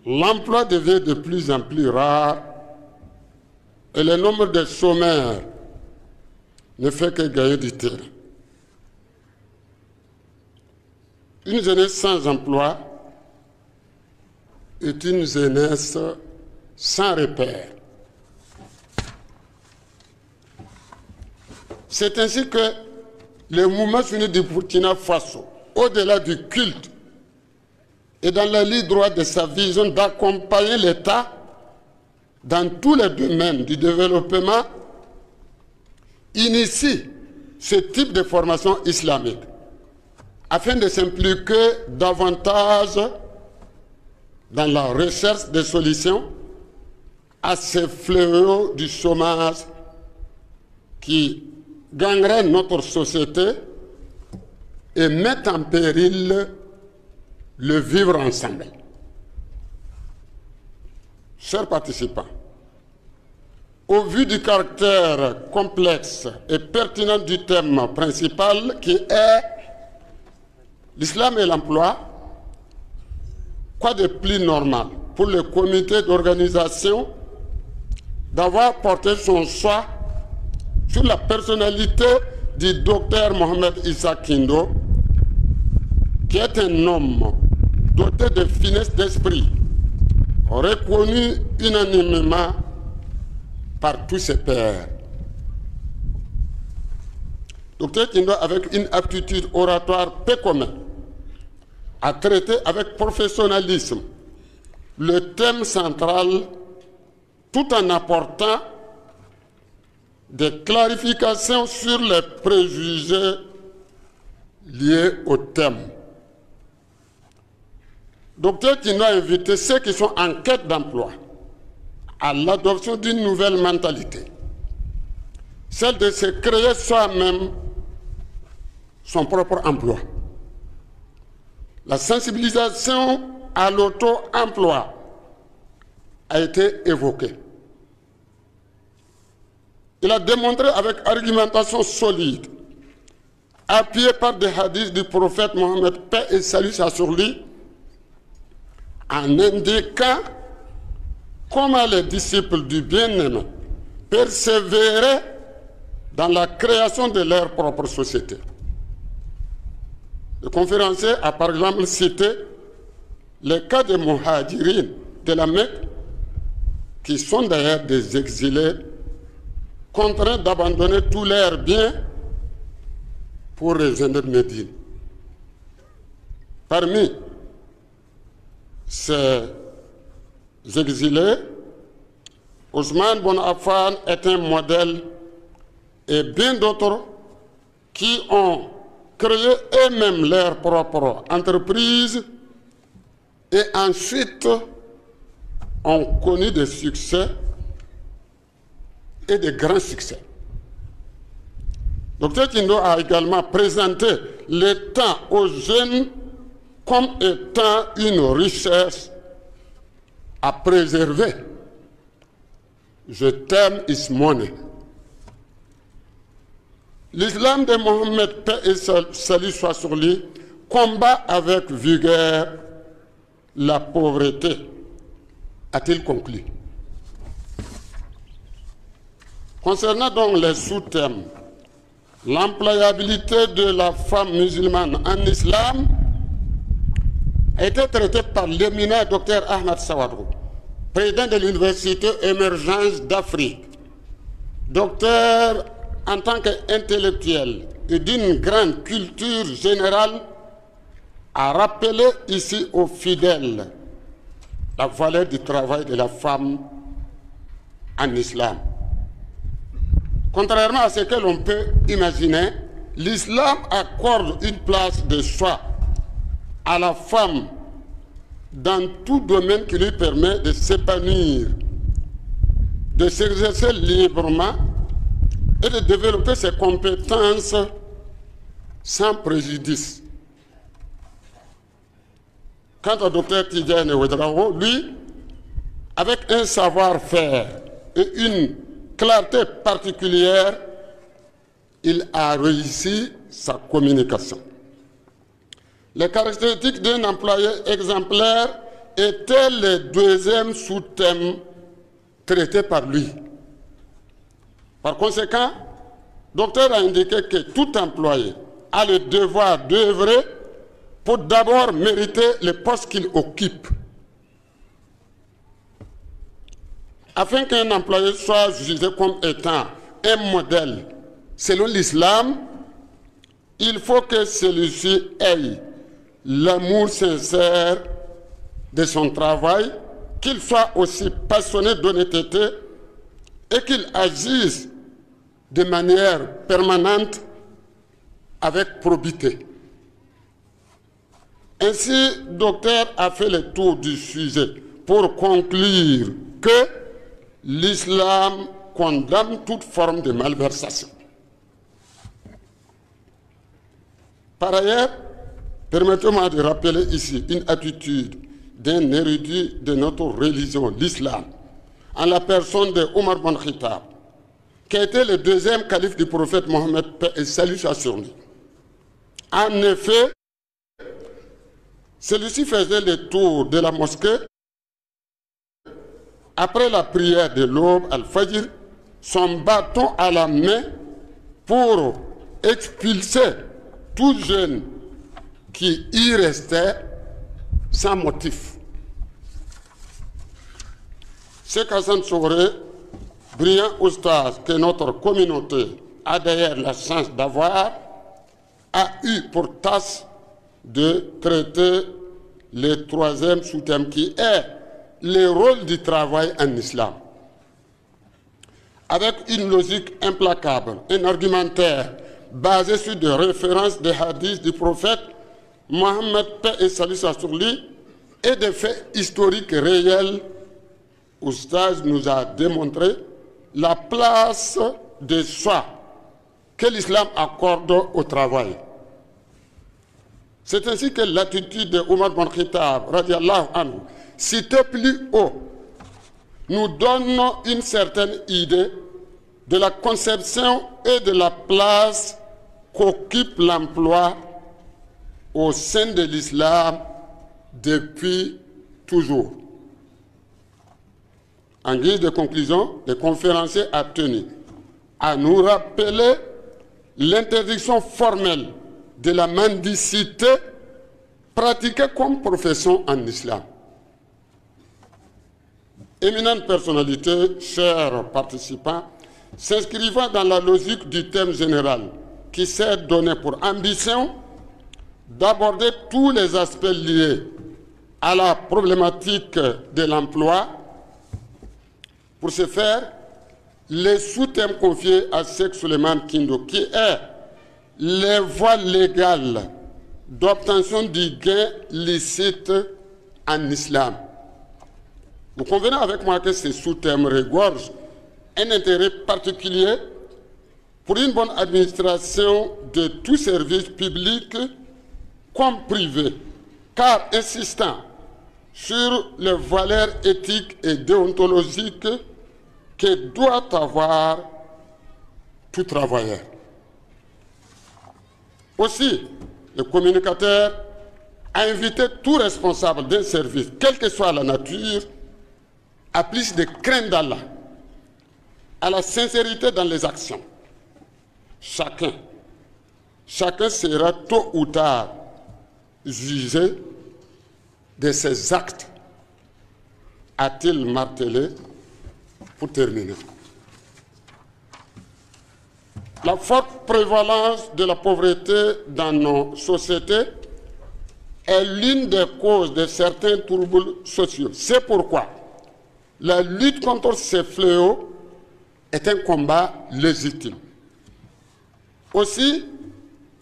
l'emploi devient de plus en plus rare et le nombre de chômeurs ne fait que gagner du terrain. Une jeunesse sans emploi est une jeunesse sans repère. C'est ainsi que le mouvement sunnite du Burkina Faso, au-delà du culte et dans la ligne droite de sa vision d'accompagner l'État dans tous les domaines du développement, initie ce type de formation islamique afin de s'impliquer davantage dans la recherche de solutions à ce fléau du chômage qui gangrène notre société et met en péril le vivre ensemble. Chers participants, au vu du caractère complexe et pertinent du thème principal qui est l'islam et l'emploi, quoi de plus normal pour le comité d'organisation d'avoir porté son choix sur la personnalité du docteur Mohamed Issa Kindo, qui est un homme doté de finesse d'esprit, reconnu unanimement par tous ses pairs. Docteur Kindo, avec une aptitude oratoire peu commune, a traité avec professionnalisme le thème central tout en apportant des clarifications sur les préjugés liés au thème. Docteur Kindo a invité ceux qui sont en quête d'emploi à l'adoption d'une nouvelle mentalité, celle de se créer soi-même son propre emploi. La sensibilisation à l'auto-emploi a été évoquée. Il a démontré avec argumentation solide, appuyé par des hadiths du prophète Mohammed, paix et salut sur lui, en indiquant comment les disciples du bien-aimé persévéraient dans la création de leur propre société. Le conférencier a par exemple cité le cas des Muhajirines de la Mecque, qui sont d'ailleurs des exilés contraints d'abandonner tous leurs biens pour rejoindre Médine. Parmi ces exilés, Ousmane Bon Affan est un modèle, et bien d'autres qui ont créé eux-mêmes leur propre entreprise et ensuite ont connu des succès et de grands succès. Dr Kindo a également présenté le temps aux jeunes comme étant une richesse à préserver. Je t'aime is money. L'islam de Mohammed, paix et salut soit sur lui, combat avec vigueur la pauvreté, a-t-il conclu. Concernant donc les sous-thèmes, l'employabilité de la femme musulmane en islam a été traitée par l'éminent Dr Ahmad Sawadrou, président de l'Université Émergence d'Afrique, docteur en tant qu'intellectuel et d'une grande culture générale, a rappelé ici aux fidèles la valeur du travail de la femme en islam. Contrairement à ce que l'on peut imaginer, l'islam accorde une place de choix à la femme dans tout domaine qui lui permet de s'épanouir, de s'exercer librement et de développer ses compétences sans préjudice. Quant au docteur Tidjane Ouedraogo, lui, avec un savoir-faire et une clarté particulière, il a réussi sa communication. Les caractéristiques d'un employé exemplaire étaient le deuxième sous-thème traité par lui. Par conséquent, le docteur a indiqué que tout employé a le devoir d'œuvrer pour d'abord mériter le poste qu'il occupe. Afin qu'un employé soit jugé comme étant un modèle selon l'islam, il faut que celui-ci ait l'amour sincère de son travail, qu'il soit aussi passionné d'honnêteté et qu'il agisse de manière permanente avec probité. Ainsi, le docteur a fait le tour du sujet pour conclure que l'islam condamne toute forme de malversation. Par ailleurs, permettez-moi de rappeler ici une attitude d'un érudit de notre religion, l'islam, en la personne de Omar ibn Khattab, qui a été le deuxième calife du prophète Mohammed, paix et salut sur lui. En effet, celui-ci faisait le tour de la mosquée après la prière de l'aube al-Fajr, son bâton à la main pour expulser tout jeune qui y restait sans motif. Cheikh Hassan Sougré, brillant oustaz que notre communauté a d'ailleurs la chance d'avoir, a eu pour tâche de traiter le troisième sous-thème qui est le rôle du travail en islam. Avec une logique implacable, un argumentaire basé sur des références des hadiths du prophète Mohammed, paix et salut sur lui, et des faits historiques réels, Oustaz nous a démontré la place de choix que l'islam accorde au travail. C'est ainsi que l'attitude de Omar ibn Khattab, radiallahu anhu, cité plus haut, nous donne une certaine idée de la conception et de la place qu'occupe l'emploi au sein de l'islam depuis toujours. En guise de conclusion, le conférencier a tenu à nous rappeler l'interdiction formelle de la mendicité pratiquée comme profession en islam. Éminente personnalité, chers participants, s'inscrivant dans la logique du thème général qui s'est donné pour ambition d'aborder tous les aspects liés à la problématique de l'emploi. Pour ce faire, les sous-thèmes confiés à Cheikh Souleymane Kindo, qui est les voies légales d'obtention du gain licite en islam. Vous convenez avec moi que ces sous-thèmes regorgent un intérêt particulier pour une bonne administration de tout service public comme privé, car insistant sur les valeurs éthiques et déontologiques que doit avoir tout travailleur. Aussi, le communicateur a invité tout responsable d'un service, quelle que soit la nature, à plus de crainte d'Allah, à la sincérité dans les actions. Chacun sera tôt ou tard jugé de ses actes, a-t-il martelé pour terminer. La forte prévalence de la pauvreté dans nos sociétés est l'une des causes de certains troubles sociaux. C'est pourquoi la lutte contre ces fléaux est un combat légitime. Aussi,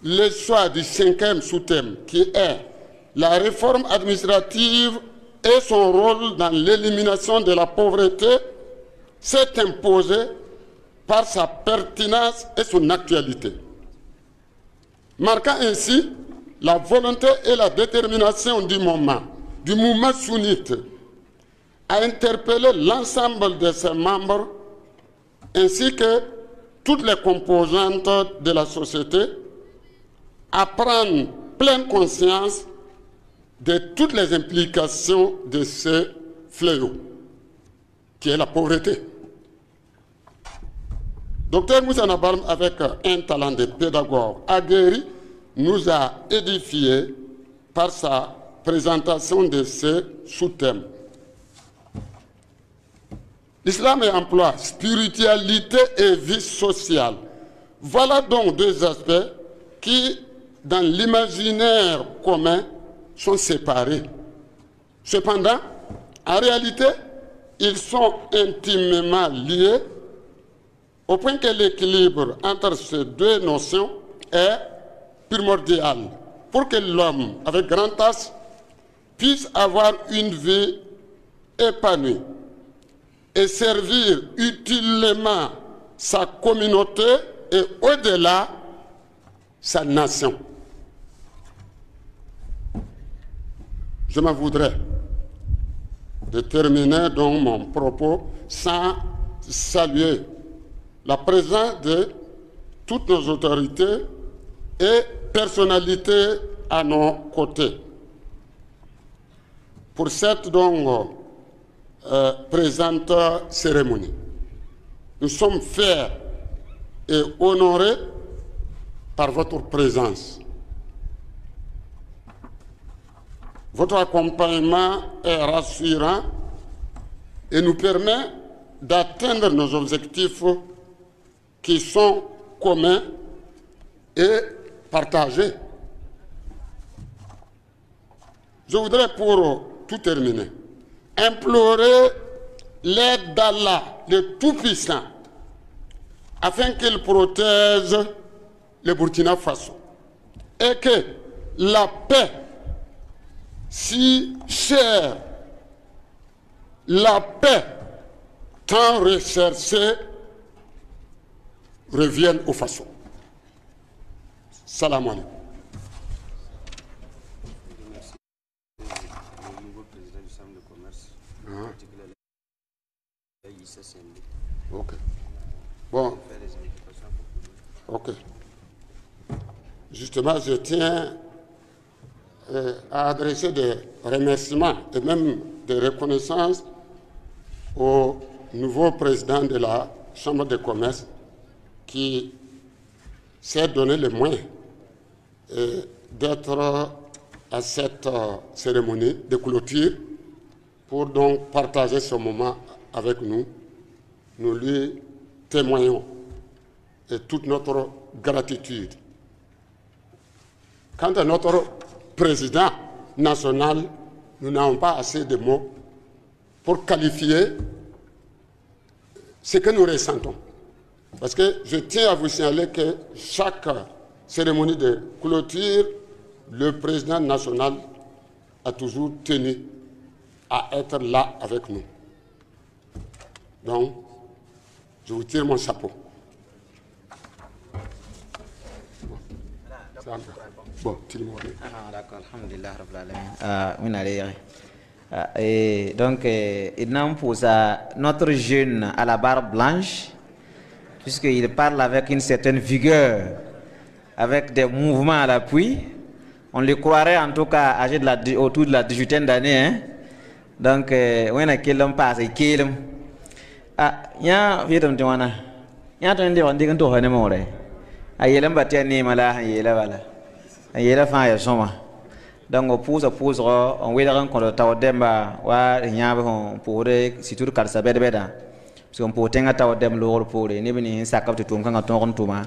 le choix du 5e sous-thème, qui est la réforme administrative et son rôle dans l'élimination de la pauvreté, s'est imposé par sa pertinence et son actualité, marquant ainsi la volonté et la détermination du mouvement sunnite à interpeller l'ensemble de ses membres ainsi que toutes les composantes de la société à prendre pleine conscience de toutes les implications de ce fléau, qui est la pauvreté. Dr Moussa Nabarm, avec un talent de pédagogue aguerri, nous a édifiés par sa présentation de ce sous-thème. L'islam et emploi, spiritualité et vie sociale. Voilà donc deux aspects qui, dans l'imaginaire commun, sont séparés. Cependant, en réalité, ils sont intimement liés au point que l'équilibre entre ces deux notions est primordial pour que l'homme, avec grand H, puisse avoir une vie épanouie et servir utilement sa communauté et au-delà sa nation. Je m'en voudrais de terminer donc mon propos sans saluer la présence de toutes nos autorités et personnalités à nos côtés pour cette donc présente cérémonie. Nous sommes fiers et honorés par votre présence. Votre accompagnement est rassurant et nous permet d'atteindre nos objectifs qui sont communs et partagés. Je voudrais, pour tout terminer, implorer l'aide d'Allah, le Tout-Puissant, afin qu'il protège le Burkina Faso et que la paix si chère, la paix tant recherchée, revienne au Faso. Salam alaikum. Ok. Bon. Ok. Justement, je tiens à adresser des remerciements et même des reconnaissances au nouveau président de la Chambre de commerce qui s'est donné les moyens d'être à cette cérémonie de clôture pour donc partager ce moment avec nous. Nous lui témoignons de toute notre gratitude. Quant à notre président national, nous n'avons pas assez de mots pour qualifier ce que nous ressentons. Parce que je tiens à vous signaler que chaque cérémonie de clôture, le président national a toujours tenu à être là avec nous. Donc, je vous tire mon chapeau. Bon, d'accord, alhamdulillah, et donc, il n'impose à notre jeune à la barbe blanche, puisqu'il parle avec une certaine vigueur, avec des mouvements à l'appui. On le croirait en tout cas âgé autour de la 18aine d'année. Hein? Donc, on a qu'il passe, ya fitam tiwana ya to ndi wandi kan to hane more ayelam batia ni mala ayela wala ayela fa ya soma dango pusa on wela kan ko taw demba wa nyaaba hon pore situr kar sabede beda so on potenga taw dem lo pore ni bini sakap tum kan ton tuma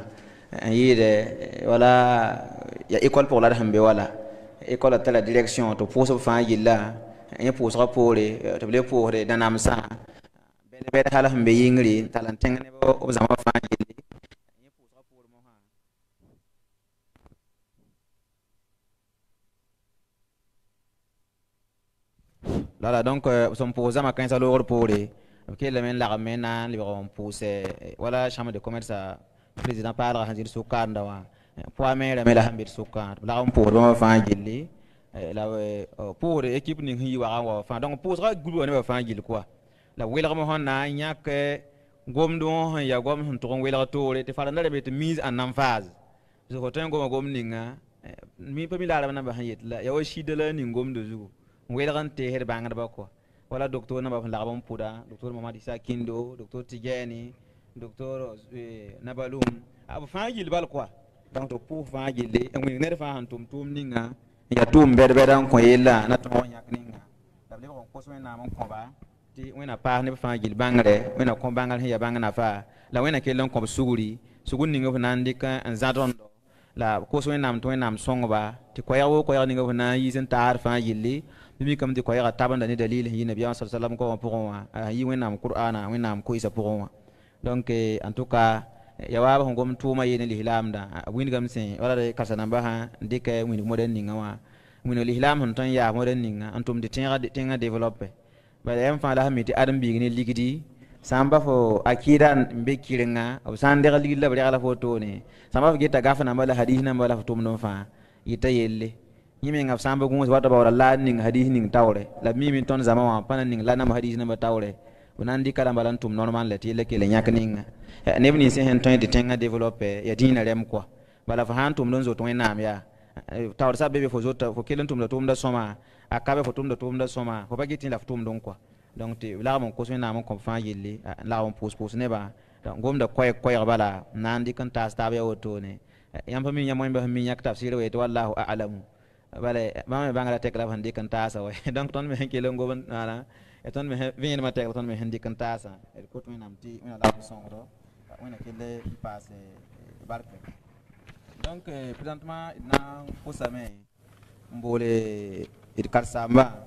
yide wala ya école pour la hambe wala école à la direction to pusa fa yilla ya pusa pore to le pore danam sa bede hala hambe yingri talantenga ne bo zama fa yilla ya pusa pore mo ha Voilà, donc, son posé ma 15 € pour les. Ok, le men la ramena, les on pousse. Voilà, chambre de commerce, président parle à Hanzir Soukan, d'awa. Pour amener la mela Hanzir Soukan. Là, on pour le faire gilli. Là, pour l'équipe n'y va enfin. Donc, pour ça, groupe on va faire gilli quoi. La willa ramona, il y a que Gomdon, il y a Gom, Toron Willa Tour, et faire une mise en emphase. Je retiens Gom Ninga. Mi pas mis la ramena bahayet. Là, il y a aussi de learning Gom de Zou. Welan te her bangar ba ko wala docteur na ba lagam puda docteur Mamadi Isa Kindo docteur Tijani docteur Nabalum abu fangil bal quoi donc to pour fangil le ngi ner fa hantum tum ninga ya tum berberan ko yella na to yak ninga table ko ko so na mon ko ba ti wena pa ne fangil bangare wena ko bangal ya bangana fa la wena ke lon ko suguri sugun ninga fa nandika an zadondo la ko so nam to nam songoba ti ko ya ninga fa na yisen tar fangil bimi kam di ko ya tabanda ni dalil yi nabi sallallahu alaihi wasallam ko pour moi yi wenam qur'ana wenam ko isa pour moi donc en tout cas ya wa ba ngom tuma yene lihlam da win gam sen wala de kasana ba ha dike win moden ni ngawa win lihlam hon tan ya moden ni nga antum de tenga développer ba em fa la mi ti adam bi ni ligidi samba fo akidan be kirenga o sande ga ligilla bari ala foto ne samba fo geta gafana mala hadith na mala foto no fa yita yelle yimi ngaf samba gungus wata bawra la ning hadith ning tawre la mimi ton zama wa pana ning la nam hadith na tawre unandi kala balantum normal le tile ke le nyak ning ne bni se hen ton de tenga développer ya dina rem quoi bala fa hantum don zo ton nam ya tawre sabbe be fo zota fo kelentum la tum da soma akabe fo tum da soma fo bagitin la tum don quoi donc te la mon ko so na mon ko fa yelle la on pose ne ba donc gom da koy bala nandi kan tas tabe oto ne yam fa mi nyamo ba mi nyak tafsir we to wallahu a'lamu vale mame bangala tek la handi kan tasa way donc ton me henke lengo ban ala e ton me vien ma tek ton me handi kan tasa e ko to nam ti una la son do una kele passe barke donc présentement na ko same mbole il karsamba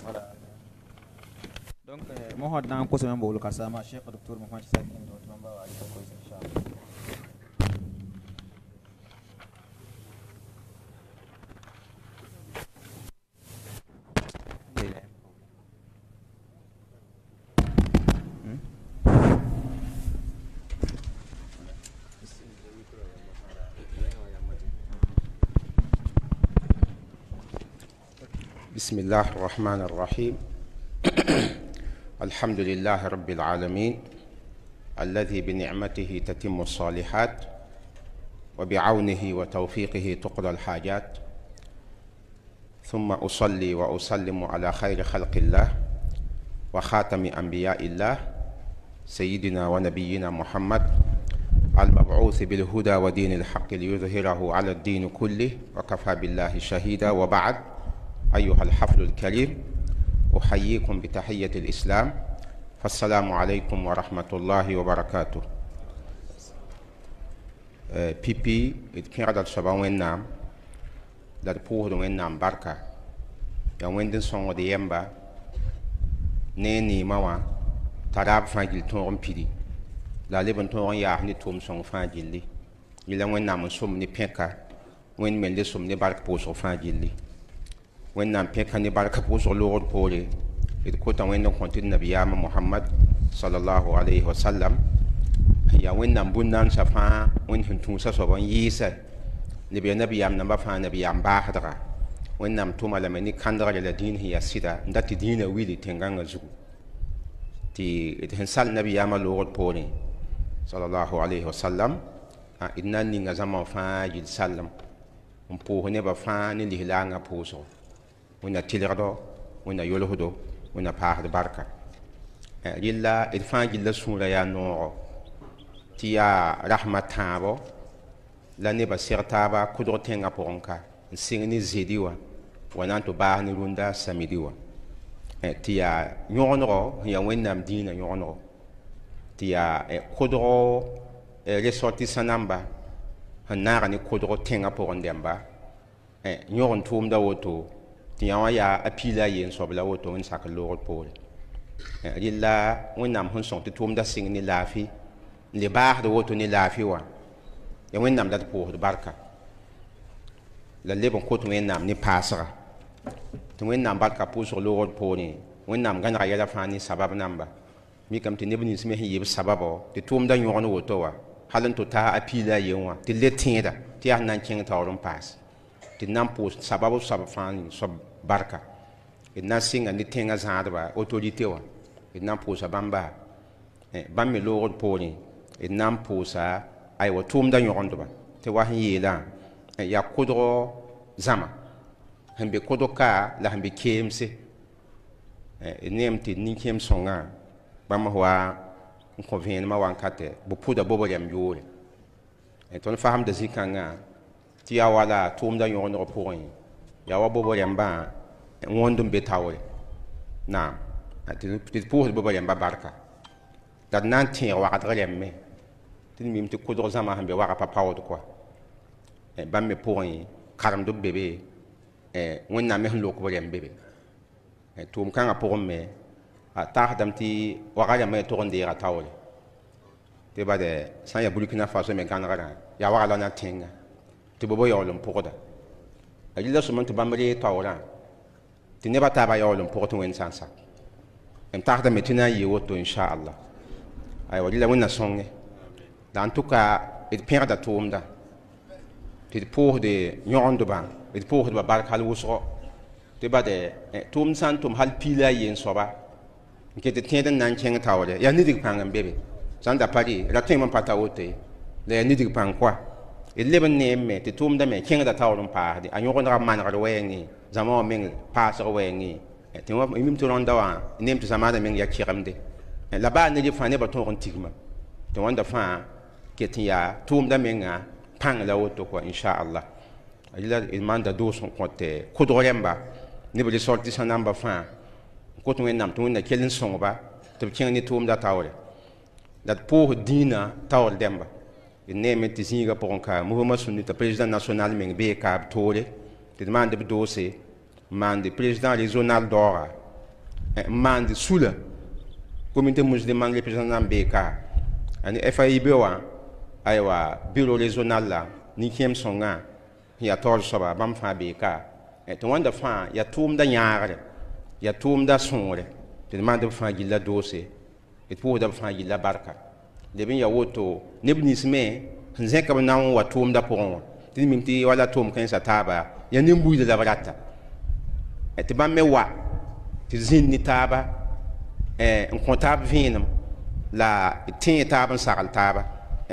voilà donc mo hod na ko same mbole karsamba cheikh docteur Mohamed Sakin do tamba wa ko inshallah بسم الله الرحمن الرحيم الحمد لله رب العالمين الذي بنعمته تتم الصالحات وبعونه وتوفيقه تقضى الحاجات ثم أصلي وأسلم على خير خلق الله وخاتم أنبياء الله سيدنا ونبينا محمد المبعوث بالهدى ودين الحق ليظهره على الدين كله وكفى بالله شهيدا وبعد أيها الحفل الكريم أحييكم بتحية الإسلام فالسلام عليكم ورحمة الله وبركاته بيبي إتكيرا الشباب وينام دار بوه وينام بركة يا ويندن سونغ دي يمبا نيني موا تراب فاجل تورم بيدي لا لبن تورم ياهني توم سونغ فاجل لي يلا وينام سوم ني بيكا وين من لي سوم ني برك بوسو فاجل لي وين نام بيكا ني بركة بوسو لور بولي إذ كنت وين كنت النبي محمد صلى الله عليه وسلم يا وين نام بنان سفا وين هنتون سسوبان يسا نبي نبا فا نبي باهدرا وين نام توما لمني كاندرا لدين هي سيدا ندات دين ويلي تنغان زو تي هنسال نبي لور بولي صلى الله عليه وسلم إنان نيغا زمان فا جيل سلم مبوه نبا فا نلي هلانغا بوسو وين تيلردو وين يولهدو wẽnna paasd barka rɩlla d fãa gilla sũurã yaa noogo tɩ yaa rasma tãabo la nebã seg taaba kʋdg tẽngã pʋgẽ ka n sɩng ne zedi wã wa na n tɩ baas ne rũndã samidi wã tɩ yaa yõgenegɔ sẽn yaa wẽnnaam dĩinã yõgenegɔ tɩ yaa kʋdg resɔrtɩsã namba sẽn naaga ne kʋdg tẽngã pʋgẽ dẽmba yõg n tʋʋmda woto tɩ yã wã yaa a piila a yen soab la woto wẽnd sak loogd poore rɩla wẽnnaam sẽn sõng tɩ tʋʋmda sɩng ne laafɩ n le baasd woto ne laafɩ wã ya wẽnnaam la d pʋʋsd barka la leb n kot wẽnnaam ne paasga tɩ wẽnnaam barka pʋʋsg loogd poorẽ wẽnnaam gãnega yɛla fãa ne sabab namba mikame tɩ neb nins me sẽn yɩb sababɔ tɩ tʋʋmda yõgn woto wa hal n tɩ taa a piila a yen wã tɩ le tẽeda tɩ yaa sẽn na n kẽng taoor n paas tɩ d na n pʋʋs sabab soab fãa soab barka d na n sɩnga ne tẽngã zãadba autorité wã d na n pʋʋsa bãmba bãmb me loogd poorẽ d na n pʋʋsa aywa tʋʋmda yõgendba tɩ wa sẽn yeelã yaa kʋdg zãma sẽn be kʋdg ka la sẽn be keemse d neem tɩ d nin-kẽem sõngã bãmb wa n kõ vẽenemã wãnkatɛ bɩ pʋda bob rɛm yoore tõnd fasemda zĩ-kãngã tɩ yaa wala tʋʋmda yõgeneg pʋgẽ yaa wa bob rẽmbã wõnd n be taoore naam tɩ d pʋʋsd bob rẽmbã barka la d na n tẽeg wagdg rẽmme tɩ d mim tɩ kʋdg zãma sẽn be wagã pa paood koa bãmb me pʋgẽ karemd b be be wẽnnaam me sẽn lokb rẽmb be be tʋʋm kãngã pʋgẽ me a tagsdame tɩ wagã rãmbã tʋg n deega taoore tɩ bad sã n yaa burkina faso me gãnegrã yaa wagã la na tẽngã tɩ bobo yaool n pʋgda rɩla sõm tɩ bãmb ree taoorã tɩ nebã taaba yaool n pʋg tɩ wẽnd sã n sak m tagsdame tɩ na n yɩɩ woto inshaallah aywa rɩla wẽnna sõnge la n tʋka d pẽgda tʋʋmda tɩ d pʋʋsde yõgendbã d pʋʋsdbã bark hal wʋsgɔ tɩ bad tʋʋmd sã n tʋm hal piila a yen soaba n ket tɩ tẽed n na n kẽng taoore yaa nidg pãng n be be sã n da pa rɩ ra tõe n pa ta woto la yaa nidg pãng koa d leb n neem me tɩ tʋʋmda me kẽngda taoor n paasde a yõgendga manegd wɛɛngẽ zãma wã meng paasg wɛɛngẽ tɩ mim tɩ rõnda wã neem tɩ zãmaada meng yaa kɩgemde la baa ne rɩ fãa nebã tõog n tigma tɩ wãnda fãa ket n yaa tʋʋmda menga pãng la woto koa inshaallah rɩla d maanda doos n kõt kʋdg rẽmba neb resɔrtɩsã namba fãa n kot wẽnnaam tɩ wẽnna kell n sõngba tɩ b kẽng ne tʋʋmda taoore la d pʋʋsd dĩinã taoor dẽmba d neeme tɩ zĩigã pʋgẽ ka mouvement sunnita président national meng bee ka b toore tɩ d maand b doose n maand président régional daooga n maand sula comité musulman représentant n bee ka ani FAIB wã aywa bureau régional la nin-kẽem sõngã sẽn yaa taoor soaba bãmb fãa bee ka tɩ wãnda fãa yaa tʋʋmda yãagre yaa tʋʋmda sõore tɩ d maand b fãa gilla doose d pʋʋsda b fãa gilla barka leb n yaa woto neb nins me sẽn zẽk b na n wa tʋʋmda pʋgẽ wã tɩ d mim tɩ wala tʋʋm kãensa taaba yaa nin-buiida la b rata tɩ bãmb me wa tɩ zĩnd ne taaba n kõ taab vẽenem la tẽe taab n sagl taaba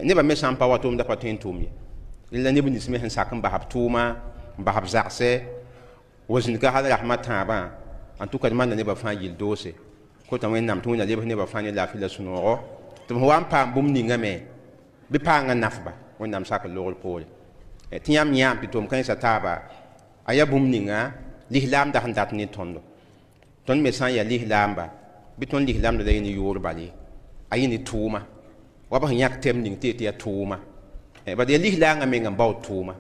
nebã me sã n pa wa tʋʋmda pa tõe n tʋʋm ye rẽla neb nins me sẽn sak n basb tʋʋma n basb zagsɛ wa zĩndga hal rasmã tãabã n tʋka d manda nebã fãa gill doose kota wẽnnaam tɩ wẽnna lebs nebã fãa ne laafɩ la sũ-noogɔ tɩ f wa n paam bũmb ningame bɩ paangã nafba wẽnnaam sak n logr poore tɩ yãmb yãam tɩ tʋʋm kãensa taaba a yaa bũmb ninga lislaam da sẽn dat ne tõndo tõnd me sã n yaa lislaamba bɩ tõnd lislaamda la yẽ ne yoor bale a yẽ ne tʋʋma wa b sẽn yãk tɛm ning tɩ yetɩ yaa tʋʋma bad yaa lislaangã meng n bao tʋʋma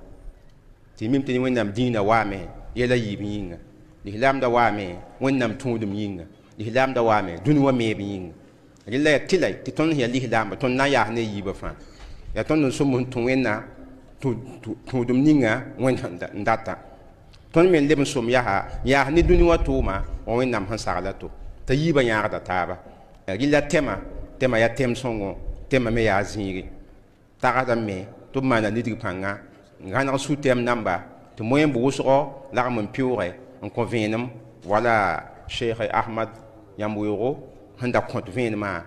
tɩ mim tɩ wẽnnaam dĩinã waame yɛla yiib yĩnga lislaamda waame wẽnnaam tũudum yĩnga lislaamda waame dũni wã meeb yĩnga rẽla yaa tɩla tɩ tõnd sẽn yaa lislaamba tõnd na n yaas ne yiibã fãa yaa tõnd n sõm n tũ wẽnna tũudum ninga wẽnd n data tõnd me n leb n sõm yaa yaas ne dũni wã tʋʋma wa wẽnnaam sẽn sagla to t'a yiibã yãagda taaba rɩla tɛma yaa tɛm sõngo tɛma me yaa zĩige tagsda me tɩ b maana nidg pãnga n gãneg su-tɛm namba tɩ moẽ b wʋsgɔ lagm n pɩʋʋgɛ n kõ vẽenem wala sheikh ahmad yãmb weoogo sẽn da kõt vẽenemã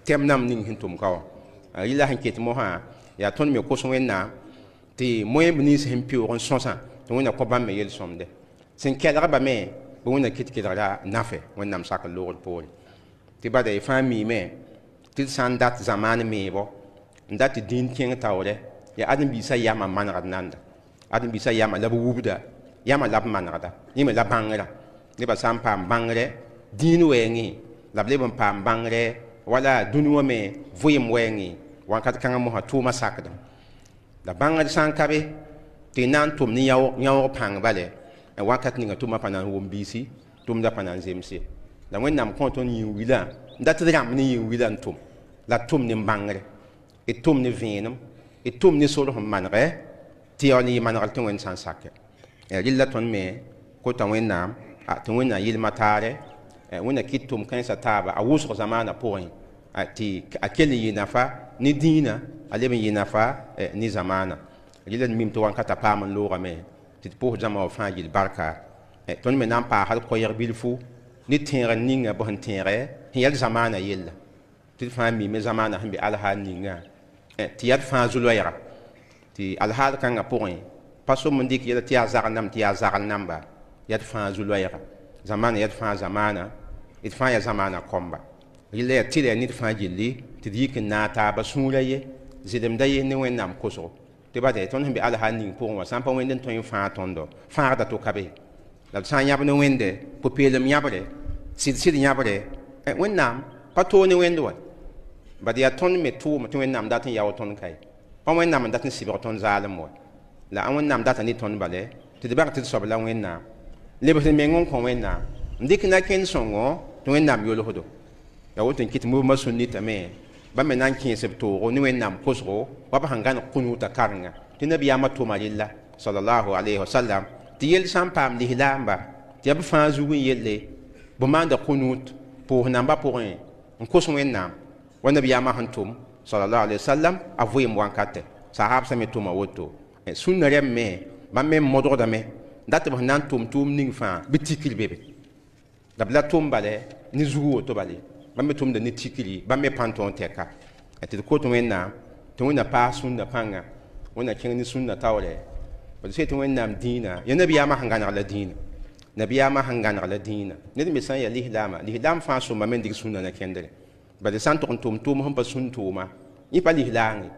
tɛm nam ning sẽn tʋm ka wã rɩla sẽn ket mosã yaa tõnd me kos wẽnnaam tɩ moẽ b nins sẽn pɩʋʋg n sõsã tɩ wẽnna kõ bãmb me yel-sõmde sẽn kelgba me bo wẽnna kɩt kɩdgra nafe wẽnnaam sak n loogd poore tɩ bada y fãa miime tɩ d sã n dat zamaan meebo n dat tɩ dĩin kẽng taoorɛ yaa ãdem-biisã yama manegd nanda ãdem-biisã yama la b wubda yama la b manegda yẽ me la bãngrã nebã sã n paam bãngrɛ dĩin wɛɛngẽ la b leb n paam bãngrɛ wala dũni wã me vɩɩm wɛɛngẽ wãnkat kãngã mosã tʋʋmã sakdem la bãngd sã n ka be tɩ y na n tʋm ne yãoog pãng bale wãnkat ninga tʋmã pa na n wʋm-biisi tʋmda pa na n zemse la wẽnnaam kõ tõnd yĩn wilã n dat d rãmb ne yĩn wilã n tʋm la d tʋm ne bãngre d tʋm ne vẽenem d tʋm ne solf n manegɛ tɩ yaool ne yɩ manegl tɩ wẽnd sã n sake rɩlla tõnd me kota wẽnnaam tɩ wẽnnaam yɩlmã taarɛ wẽnna kɩt tʋm kãensã taaba a wʋsg zamaanã pʋgẽ tɩ a kell n yɩ nafa ne dĩinã a leb n yɩ nafa ne zamaanã rɩla d mim tɩ wãnkatã paam n loogame tɩ d pʋs zãma wã fãa yɩl barka tõnd me na n paasd koɛɛg bilfu ne tẽegr ninga bf n tẽegɛ sẽn yɛl zamaanã yella tɩ d fãa miime zamaanã sẽn be alhaal ninga tɩ yaa d fãa zu-loɛɛga tɩ alhaal kãngã pʋgẽ pa som n dɩk yɛla tɩ yaa zagl nam tɩ yaa zagl namba yaa d fãa zu-loɛɛga zamaanã yaa d fãa zamaana d fãa yaa zamaanã kɔmba rɩla yaa tɩ la yaa ned fãa gilli tɩ d yik n na a taaba sũurã ye zelemda ye ne wẽnnaam kosgo tɩ bada tõnd sẽn be alhaal ning pʋgẽ wã sã n pa wẽnd n tõe n fãa tõndo fãagda to ka be la d sã n yãb ne wẽnde pʋ-peelem yãbre sɩd-sɩd yãbre wẽnnaam pa toog ne wẽnd wa bad yaa tõnd me tʋʋm tɩ wẽnnaam dat n yao tõnd kaye pa wẽnnaam n dat n sɩbg tõnd zaalem wa la a wẽnnaam data ne tõnd bale tɩ d bag tɩ d soab la wẽnnaam lebs d meng n kõ wẽnnaam n dɩk na kẽnd sõngo tɩ wẽnnaam yolsdo ya woto n kɩt mubmã sũnnitame ba me na n kẽesb toogo ne wẽnnaam kosgo wa b sẽn gãneg kunuutã karengã tɩ nabiyaamã tʋma rɩlla sallallahu alayhi wa sallam tɩ yell sã n paam lislaamba tɩ yaa b fãa zug n yelle b maanda kunuut pʋʋs namba pʋgẽ n kos wẽnnaam wa nabiyaamã sẽn tʋm sallallahu alayhi wa sallam a vɩɩm wãnkatɛ sahabsã me tʋma woto sũnna rɛm me bãmb me n modgdame dat b sẽn na n tʋm tʋʋm ning fãa bɩ tikr be be la b la tʋm bale ne zugu woto bale bãmb me tʋmda ne tikri bãmb me pãn tõog tɛka tɩ d kot wẽnnaam tɩ wẽnna paas sũnna pãnga wẽnna kẽng ne sũnna taoorɛ bd se tɩ wẽnnaam dĩinã ya nabiyaamã sẽn gãneg la dĩinã nabiyaamã sẽn gãneg la dĩinã ned me sã n yaa lislaamã lislaam fãa sõmba me n dɩg sũnna na kẽndre bad sã n tʋg n tʋm tʋʋm sẽn pa sũn tʋʋma yẽ pa lislaangẽ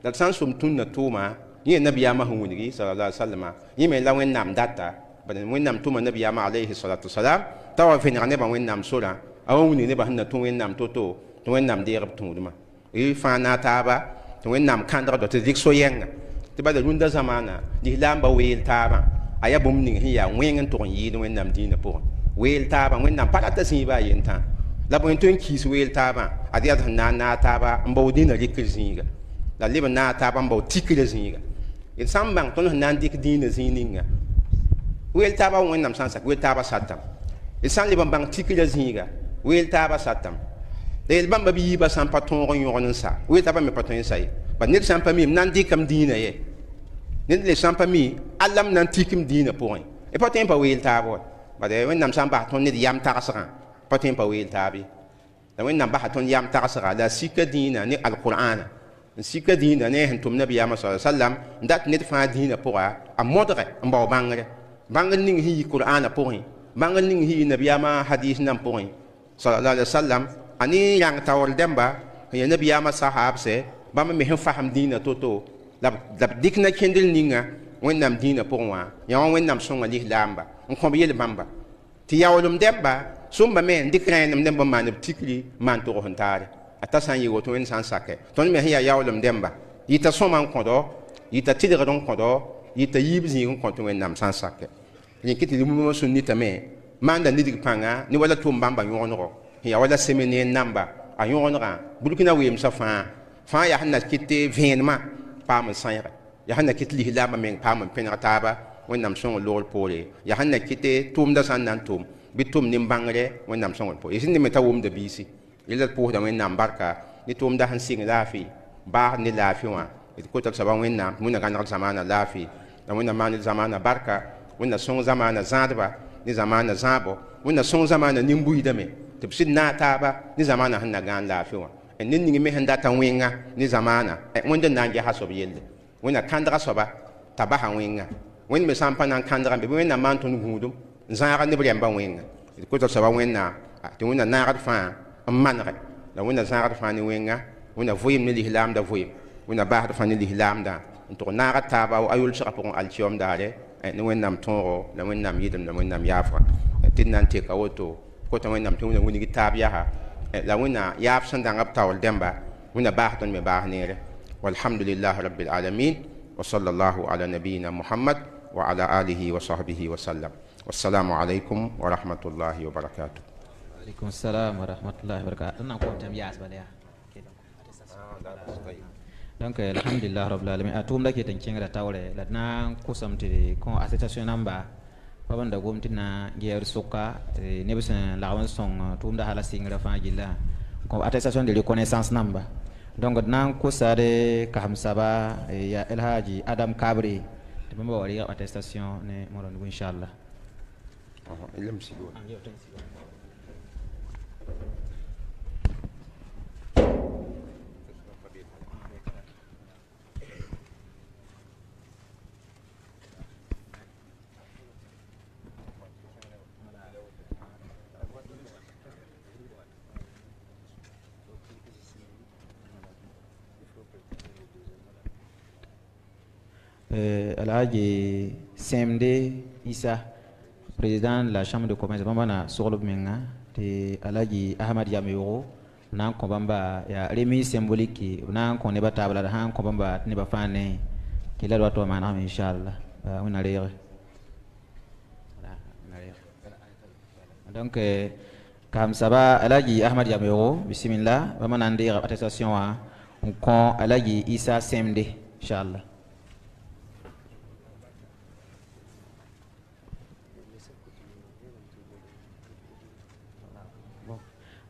la d sã n sõm tũnna tʋʋma yẽ nabiyaamã sẽn wilgi sallallahu alaihi wasallam yẽ me la wẽnnaam data bad wẽnnaam tʋma nabiyaamã alayhi salatu wasalam t'a wa vẽneg nebã wẽnnaam sorã a wa wilg nebã sẽn na tʋ wẽnnaam to-to tɩ wẽnnaam deeg b tũudmã y fãa na taaba tɩ wẽnnaam kãndgda tɩ dɩk so-yɛngã tɩ bala rũndã zamaana lislaamba weel taabã a yaa bũmb ning sẽn yaa wẽng n tʋg n yɩɩd wẽnnaam dĩinã pʋgẽ weel taabã wẽnnaam pa rata zĩibã a yentã la bõe tõe n kiis weel taabã ad yaa sẽn na n naag taaba n bao dĩnã rɩkr zĩiga la leb n naag taaba n bao tikrã zĩiga d sã n bãng tõnd sẽn na n dɩk dĩinã zĩig ninga weel taabã wẽnnaam sã n sak weel taabã satame d sã n leb n bãng tikrã zĩiga weel taabã satame la yel bãmba bɩ yiibã sã n pa tõog n yõgn n sa weel taabã me pa tõe n sa ye bad ned sã n pa mi m na n dɩkame dĩinã ye ned le sã n pa mi alla m na n tikm dĩinã pʋgẽ y pa tõe n pa weel taab wa bad wẽnnaam sã n bas tõnd ned yam tagsgã pa tõe n pa weel taab ye la wẽnnaam basa tõnd yam tagsga la a sika dĩinã ne alqur'ana n sika dĩinã ne sẽn tʋm nabiyaamã sa sallam n dat ned fãa dĩinã pʋga a modgɛ n bao bãngre bãngr ning sẽn yi qur'ana pʋgẽ bãngr ning sẽn yi nabiyaamã hadis nam pʋgẽ sallallahu alaihi wasallam a ne rãng taoor dẽmba sẽn ya nabiyaamã sahabsɛ bãmb me sẽn fasem dĩinã to-to la b dɩk na kẽndr ninga wẽnnaam dĩinã pʋgẽ wã yã wã wẽnnaam sõnga lislaamba n kõ b yel bãmba tɩ yaoolem dẽmba sõmba me n dɩk rẽenem dẽmb n maan b tikri maan togs n taare a ta sã n yɩ woto wẽnd sã n sakɛ tõnd me sẽn yaa yaoolem dẽmba yɩta sõma n kõdɔ yɩta tɩlgd n kõdɔ yɩta yiib zĩig n kõ tɩ wẽnnaam sã n sakɛ rẽ kɩ tɩ rũmbã sũnnitame maanda nidg pãnga ne wala tʋʋm bãmba yõgenegɔ sẽn yaa wala semene namba a yõgenegã bulkina weemsã fãa yaa sẽn na kɩt tɩ vẽenemã paam n sãyɛgɛ yaa sẽn na kɩt lislaambã meng paam n pẽneg taaba wẽnnaam sõng loogr poore yaa sẽn na kɩt tɩ tʋʋmdã sã n na n tʋm bɩ tʋm nin-bãngrɛ wẽnnaam sõngr poore sẽn ne me t'a wʋmda biisi yella d pʋʋsda wẽnnaam barka ne tʋʋmda sẽn sɩng laafɩ baasd ne laafɩ wã d kota d soaba wẽnnaam wẽnna gãnegd zamaana laafɩ la wẽnna maan d zamaana barka wẽnna sõng zamaana zãadba ne zamaana zãabɔ wẽnna sõng zamaana nin-buiidame tɩ b sɩd naag taaba ne zamaana sẽn na gãan laafɩ wã ned ning me sẽn data wẽnga ne zamaana wẽnd n na n gesa soab yelle wẽnna kãndga soaba t'a basa wẽnga wẽnd me sã n pa na n kãndga be bɩ wẽnna maan tõnd gũudum zãaga neb rẽmba wẽnga d kota soaba wẽnnaam tɩ wẽnna naagd fãa n manege la wẽnna zãagd fãa ne wẽnga wẽnna voɩɩm ne lislaamda voɩɩm wẽnna baasd fãa ne lislaamdã n tʋg naagd taaba a yʋlsga pʋgẽ alkiom daare ne wẽnnaam tõogo la wẽnnaam yɩdem la wẽnnaam yaafga tɩ d na n teka woto kota wẽnnaam tɩ wẽnna wilg taab yaa la wẽnna yaaf sẽn dãng b taool dẽmba wẽnna baas tõnd me baas neere walhamdulilah rabil alamin wa sallallahu ala nabiyina muhammad wa ala alihi wa sahbihi wa sallam wassalamu alaikum wa rahmatullahi wa barakatuh. Alaikum salam wa rahmatullahi wa barakatuh. On compte un yas balaya. Donc alhamdulillah rabbil alamin atum da ke tankin da tawre la na kusam te kon attestation namba baban da gomti na gyer suka ne bisan lawan song tum da hala singra fa gilla kon attestation de reconnaissance namba donc nan kusare kam saba ya elhaji adam kabri de bamba wari attestation ne moron inshallah. ilm sigo Alhaji Semde Issa, président de la chambre de commerce, bambana Sorlob Menga, de Alhaji Ahmad Yamiro, nan kombamba ya remise symbolique, nan qu'on n'est pas table à han kombamba n'est pas fan, qui la doit to manam inshallah, on a l'air. Donc, comme ça va, Alhaji Ahmad Yamiro, bismillah, bambana ndire attestation à on con Alhaji Issa Semde, inshallah.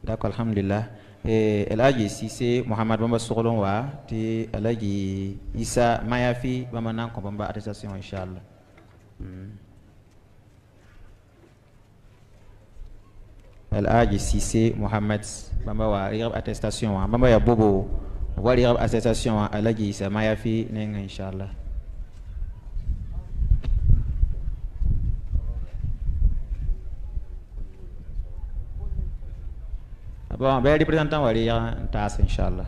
D'accord, alhamdulillah. Alhaji Cissé Mohamed Bamba Sokolon wa ti Alhaji Issa Mayafi Bamba nan ko Bamba attestation inshallah. Alhaji Cissé Mohamed Bamba wa riyab attestation wa Bamba ya bobo wa riyab attestation wa Alhaji Issa Mayafi nenga inshallah. Bon, ben représentant wali tas inshallah.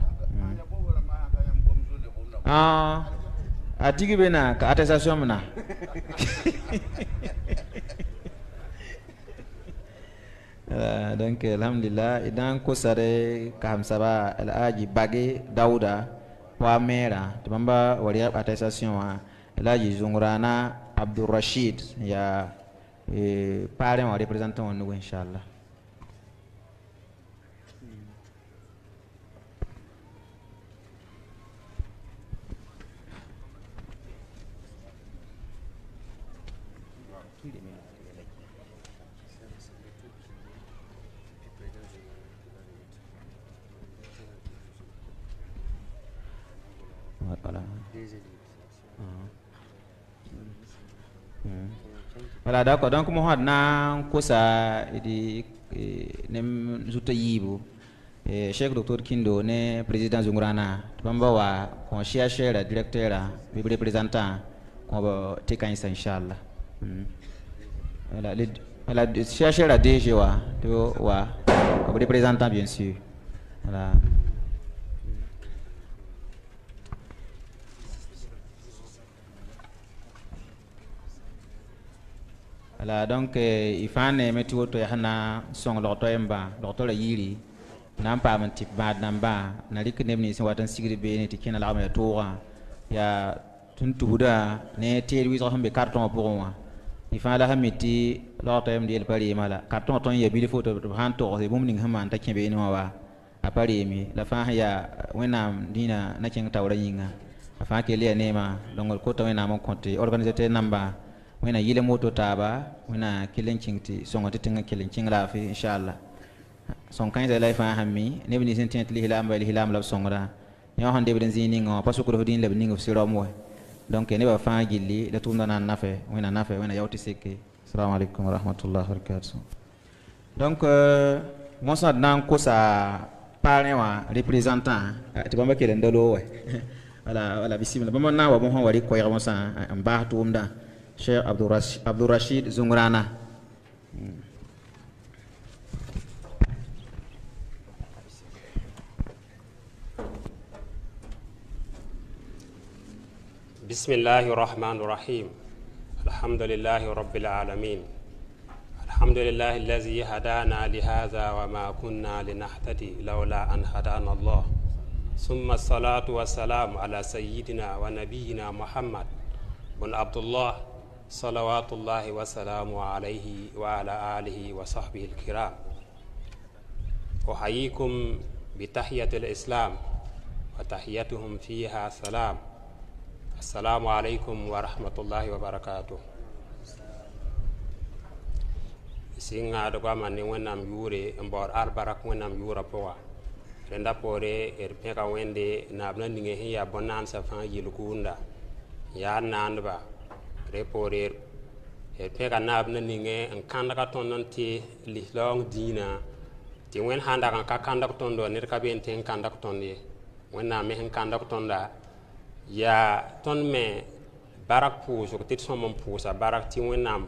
Ah, atigi bena ka attestation mena. Donc alhamdulillah idan ko sare kam saba Alhaji Bagé Dauda wa mera tamba wali attestation wa Alhaji Zungrana Abdul Rashid ya parent wa représentant wa inshallah. Voilà, d'accord. Donc, moi, na kosa di nem zuta yibu. Cheikh Dr. Kindo ne président Zungrana. Tamba wa kon chercheur directeur bi représentant ko ba tekanisa inshallah. Voilà, chercheur la DG wa to wa représentant bien sûr. Voilà. Voilà, donc il faut mettre auto yana son l'auto emba l'auto la yiri n'a pas un type bad namba n'a dit que n'est pas watan sigri be ne tikina la ma toura ya tuntuda ne teri so hambe carton pour moi il faut la hamiti l'auto em di pari mala carton ton ya bi photo han to e bum ning hama ta kebe ni wa a pari mi la fa ya wena dina na kin tawra yinga afa ke le nema donc ko to wena mon compte organisateur namba wena yile moto taba wena kilen cingti songo tinga kilen cingra fi inshallah son kan da laifa hammi ne bi sen tent li hilam ba li hilam la songra nyo hande bi zini ngo pasu ko din le bi ngo sirom wo donc ne ba fa gilli da tumna nan nafe wena yawti sekke assalamu alaikum wa rahmatullahi wa barakatuh. Donc mon sa nan ko sa parrain wa représentant ti bamba kelen dalo we voilà bismillah bamba na wa mo wari ko yamo sa mba tumda Cheikh Abdul Rashid Zungrana بسم الله الرحمن الرحيم الحمد لله رب العالمين الحمد لله الذي هدانا لهذا وما كنا لنهتدي لولا أن هدانا الله ثم الصلاة والسلام على سيدنا ونبينا محمد بن عبد الله صلوات الله وسلامه عليه وعلى آله وصحبه الكرام أحييكم بتحية الإسلام وتحيتهم فيها سلام السلام عليكم ورحمة الله وبركاته سينغا دغا ماني ونام يوري امبور البرك ونام يورا بوا رندا بوري اربيكا ويندي نابنا نيغي هيا بونان سافان يلكوندا يا نانبا ريبوري اربيكا نابنا نيغي ان كاندا توننتي ليلونغ دينا تي وين هاندا كان كاندا توندو نير كابين تين كاندا توندي وين نامي هن كاندا توندا يا تون مي barak puso tit somon pusa barak ti wenam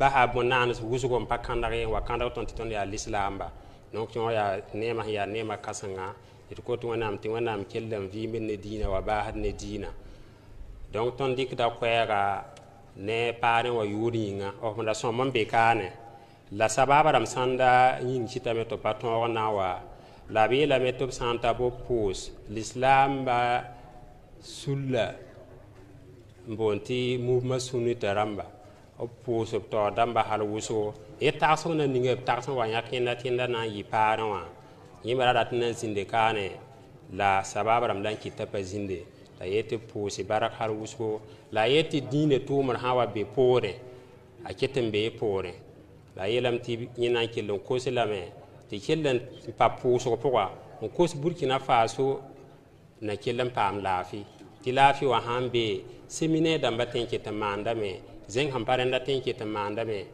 baha bonan wusugo pakandare wa kanda ton ti ton ya l'islam ba donc ton ya nema kasanga it ko to wenam kellem vi min ne dina wa bahad ne dina donc ton dik da kwera ne pare wa yuringa o funda somon be kane la sababa ram sanda yin chita meto paton na wa la bi la meto santa bo pus l'islam ba sulla mbonti mouvement sunni taramba o pus to damba hal wuso e taso na ninge taso wa yakenda tinda na yi parawa yi mara dat na zinde kane la sababa ram dan kita pa zinde la yete pus barak hal wuso la yete dine tumar hawa be pore a ketem be pore la yelam ti yina kilon ko selame ti kellen pa pus ko poa ko Burkina Faso na kellen pam lafi ti lafi wa hambe semine damba tenke ta manda me zen hamparenda tenke ta manda me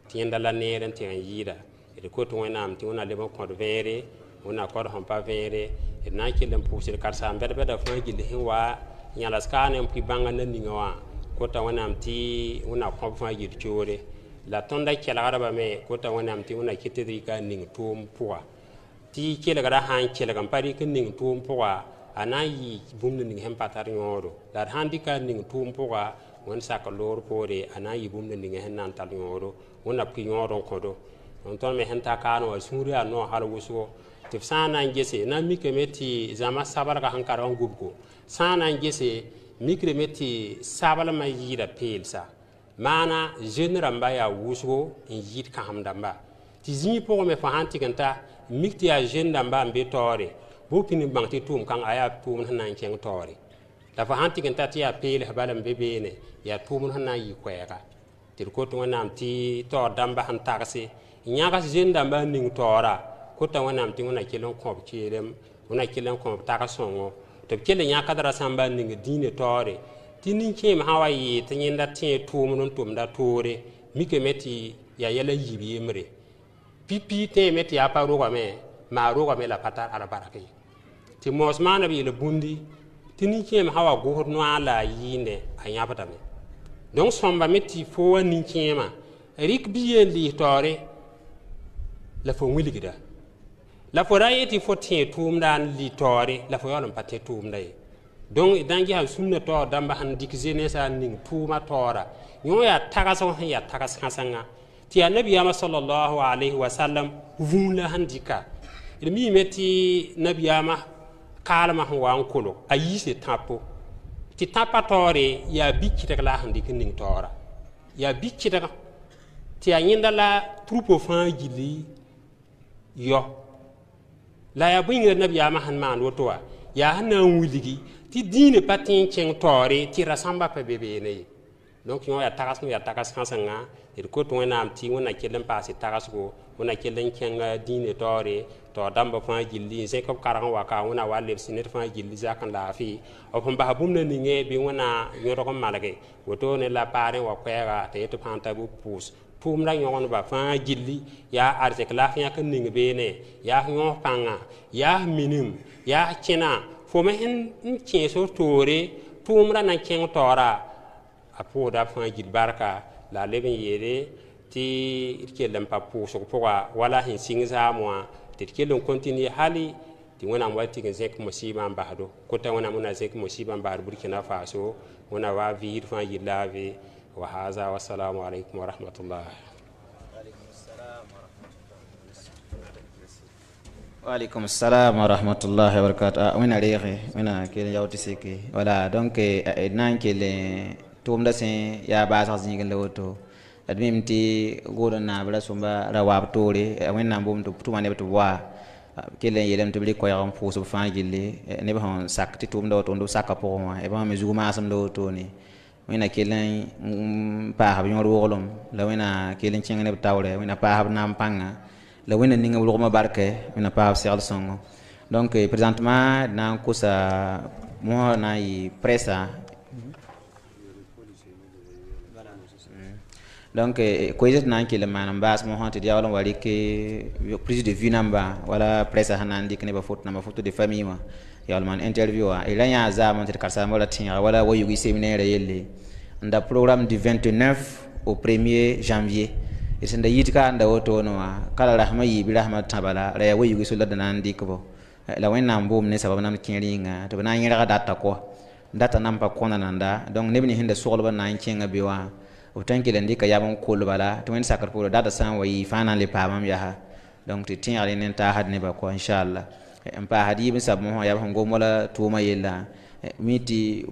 tienda la neren ti yida e ko to wenam ti wona lebo ko vere wona ko hampa vere e na kelen pusir karsa berbe da fo gilli hinwa nyala skane mpi banga na ningawa ko ta wenam ti wona ko fa gid chore la tonda kela garaba me ko ta wenam ti wona kitedri ka ning tum puwa ti kela gara han kela kam pari kin ning tum puwa anayi bumne ning hem patar nyoro dar handika ning tum poga won saka lor pore anayi bumne ning hen nan tal nyoro wona pi nyoro kodo on ton me hen ta kano suri no har wuso tif sana ngese na mikemeti zama sabar ka hankara on gubko sana ngese mikremeti sabala ma yida pelsa mana jeune ramba ya wuso in yid ka hamdamba ti zinyi pogo me fa hantikanta mikti ya jeune damba mbe tore bo pini bangti tum kan aya tum hanan keng tori la fa hanti kan tati ya pele habalam bebene ya tum hanan yi kwega tir ko to nam ti to damba han taxi nyaga jen damba ning tora ko ta wanam ti wona kelon ko kirem wona kelon ko ta songo to kele nyaka dara samba ning dine tori ti nin kem hawa yi ti nyinda ti tum non tum da tore mike meti ya yela yibi emre pipi te meti ya pa ro me ma ro me la pata ala barake ti mosmana bi le bundi ti ni kem hawa go no ala yinde anya patame donc somba meti fo ni kema rik biye li tore la fo wiligida la fo rayeti fo te tum dan li tore la fo yolon patte tum dai donc dangi ha sunna to damba han dikzene sa ning tuma tora yo ya tagaso ya tagas kasanga ti annabi ya sallallahu alaihi wasallam vunla handika ilmi meti nabiyama kalma wan kolo ayise tapo ti tapatore ya bikki daga la handi kin tora ya bikki daga ti anyinda la troupe fan gili yo la ya binga nabiyama han man wotowa ya hanan wuligi ti dine patin cheng tore ti rasamba pa bebe ne donc yo ya tagas kansanga et ko to wenam ti wona kelen passe tagas ko wona kelen kenga dine tore to damba fa gilli se ko karan waka wona walle sinet fa gilli zakan la fi o fon ba bum ne ninge bi wona yoro ko malage woto ne la pare wa kwera te to panta bu pus pum la nyon ba fa gilli ya artek la fi kan ninge be ne ya nyon panga ya minim ya kina fo me hen chen so tore pum ra na ken tora apo da fa gil barka la leben yere ti ke lam pa puso poa wala hin singza moi tet ke lon continue hali tɩ wẽnnaam wa tɩg n zẽk mosɩɩbã n basdo kota wẽnnaam wẽna zẽk mosɩɩbã n basd burkina faso wẽna wa vɩɩd fãa yɩ laave wa haza wassalamu alaikum warahmatullah. Waalaikum assalam wa rahmatullahi wa barakatuh. Wẽna reege wẽna kell yaoot tɩ seke wala donc d na n kell tʋʋmda sẽ yaa baasg zĩig la woto d mim tɩ good n naab ra sõmba ra waab toore wẽnnaam boom tɩ tʋma neb tɩ b wa kell n yeelame tɩ b rɩk koɛɛg n pʋʋsb fãa gilli neb sẽn sak tɩ tʋʋmda woto n dʋb saka pʋgẽ wã bãmb me zug maasem la wotone wẽna kell n paasb yõor woglem la wẽna kell n kẽng neb taoorɛ wẽna paasb naam pãnga la wẽna ning b rʋgmã barkɛ wẽna paasb segl sõngo donc présentement d na n kosa mosã na n yɩ prɛsa donc koɛɛs tɩ na n kell n maan n baas mosã tɩ d yaool n wa rɩk prise de vue namba wala prɛsa sẽn na n dɩk nebã foto de famille wã yaool maan interview wã ra yã zaamã tɩ d karsaambã ra tẽega wala wa yugi séminaire yelle n da programme du 29 au 1er janvier sẽn da yit ka n da wotone wã kala rasmã yiibi rasmã tãba la ra yaa wa yugi sola da na n dɩkbo la wẽnnaam boom ne sabab nam kẽer yĩnga tɩ b na n yẽrga data kɔ data nan pa kõna nanda donc neb nins sẽn da soglb n na n kẽngã be wã b tõe n kell n dɩka yab n kolba la tɩ wẽnd sakr pʋʋra data sã n wa yɩ fãa na n le paamam yaa donc tɩ tẽegd ne n taasd nebã kɔ inchallah n paasd yiib n sab mosã yab sẽn gom wala tʋʋmã yella mi tɩ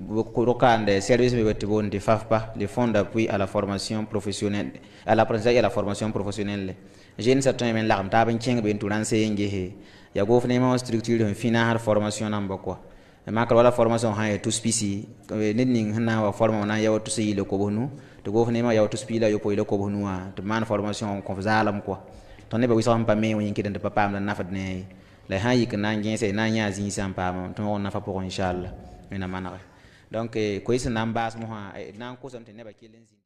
rʋkaande service me tɩ boond tɩ FAFPA le fonds d'appui à la formation professionnelle à l'apprentissage et à la formation professionnelle jeune sa tõe me n lagem taab n kẽng be n tʋ rãn seen gese ya goof neemã wã structure sẽn finaasd formation namba kɔ makr wala formation sã n ya tus pisi ned ning sẽn na n wa forma wã na n ya wa tus n yɩɩla kobs nu tɩ goof neemã ya wa tus piila yopoe la kobs nu wã tɩ b maan formation n kõf zaalem kɔ tõnd nebã wɩsg n pa me wã yĩnkɩd n tɩ pa paamda nafd ne ye la sã n yik n na n gẽesa na n yã zĩisã n paam tõog n nafa pʋgẽ inchallah wẽna manege donc koe sẽn na n baas mosã na n kosame tɩ nebã kell n zĩ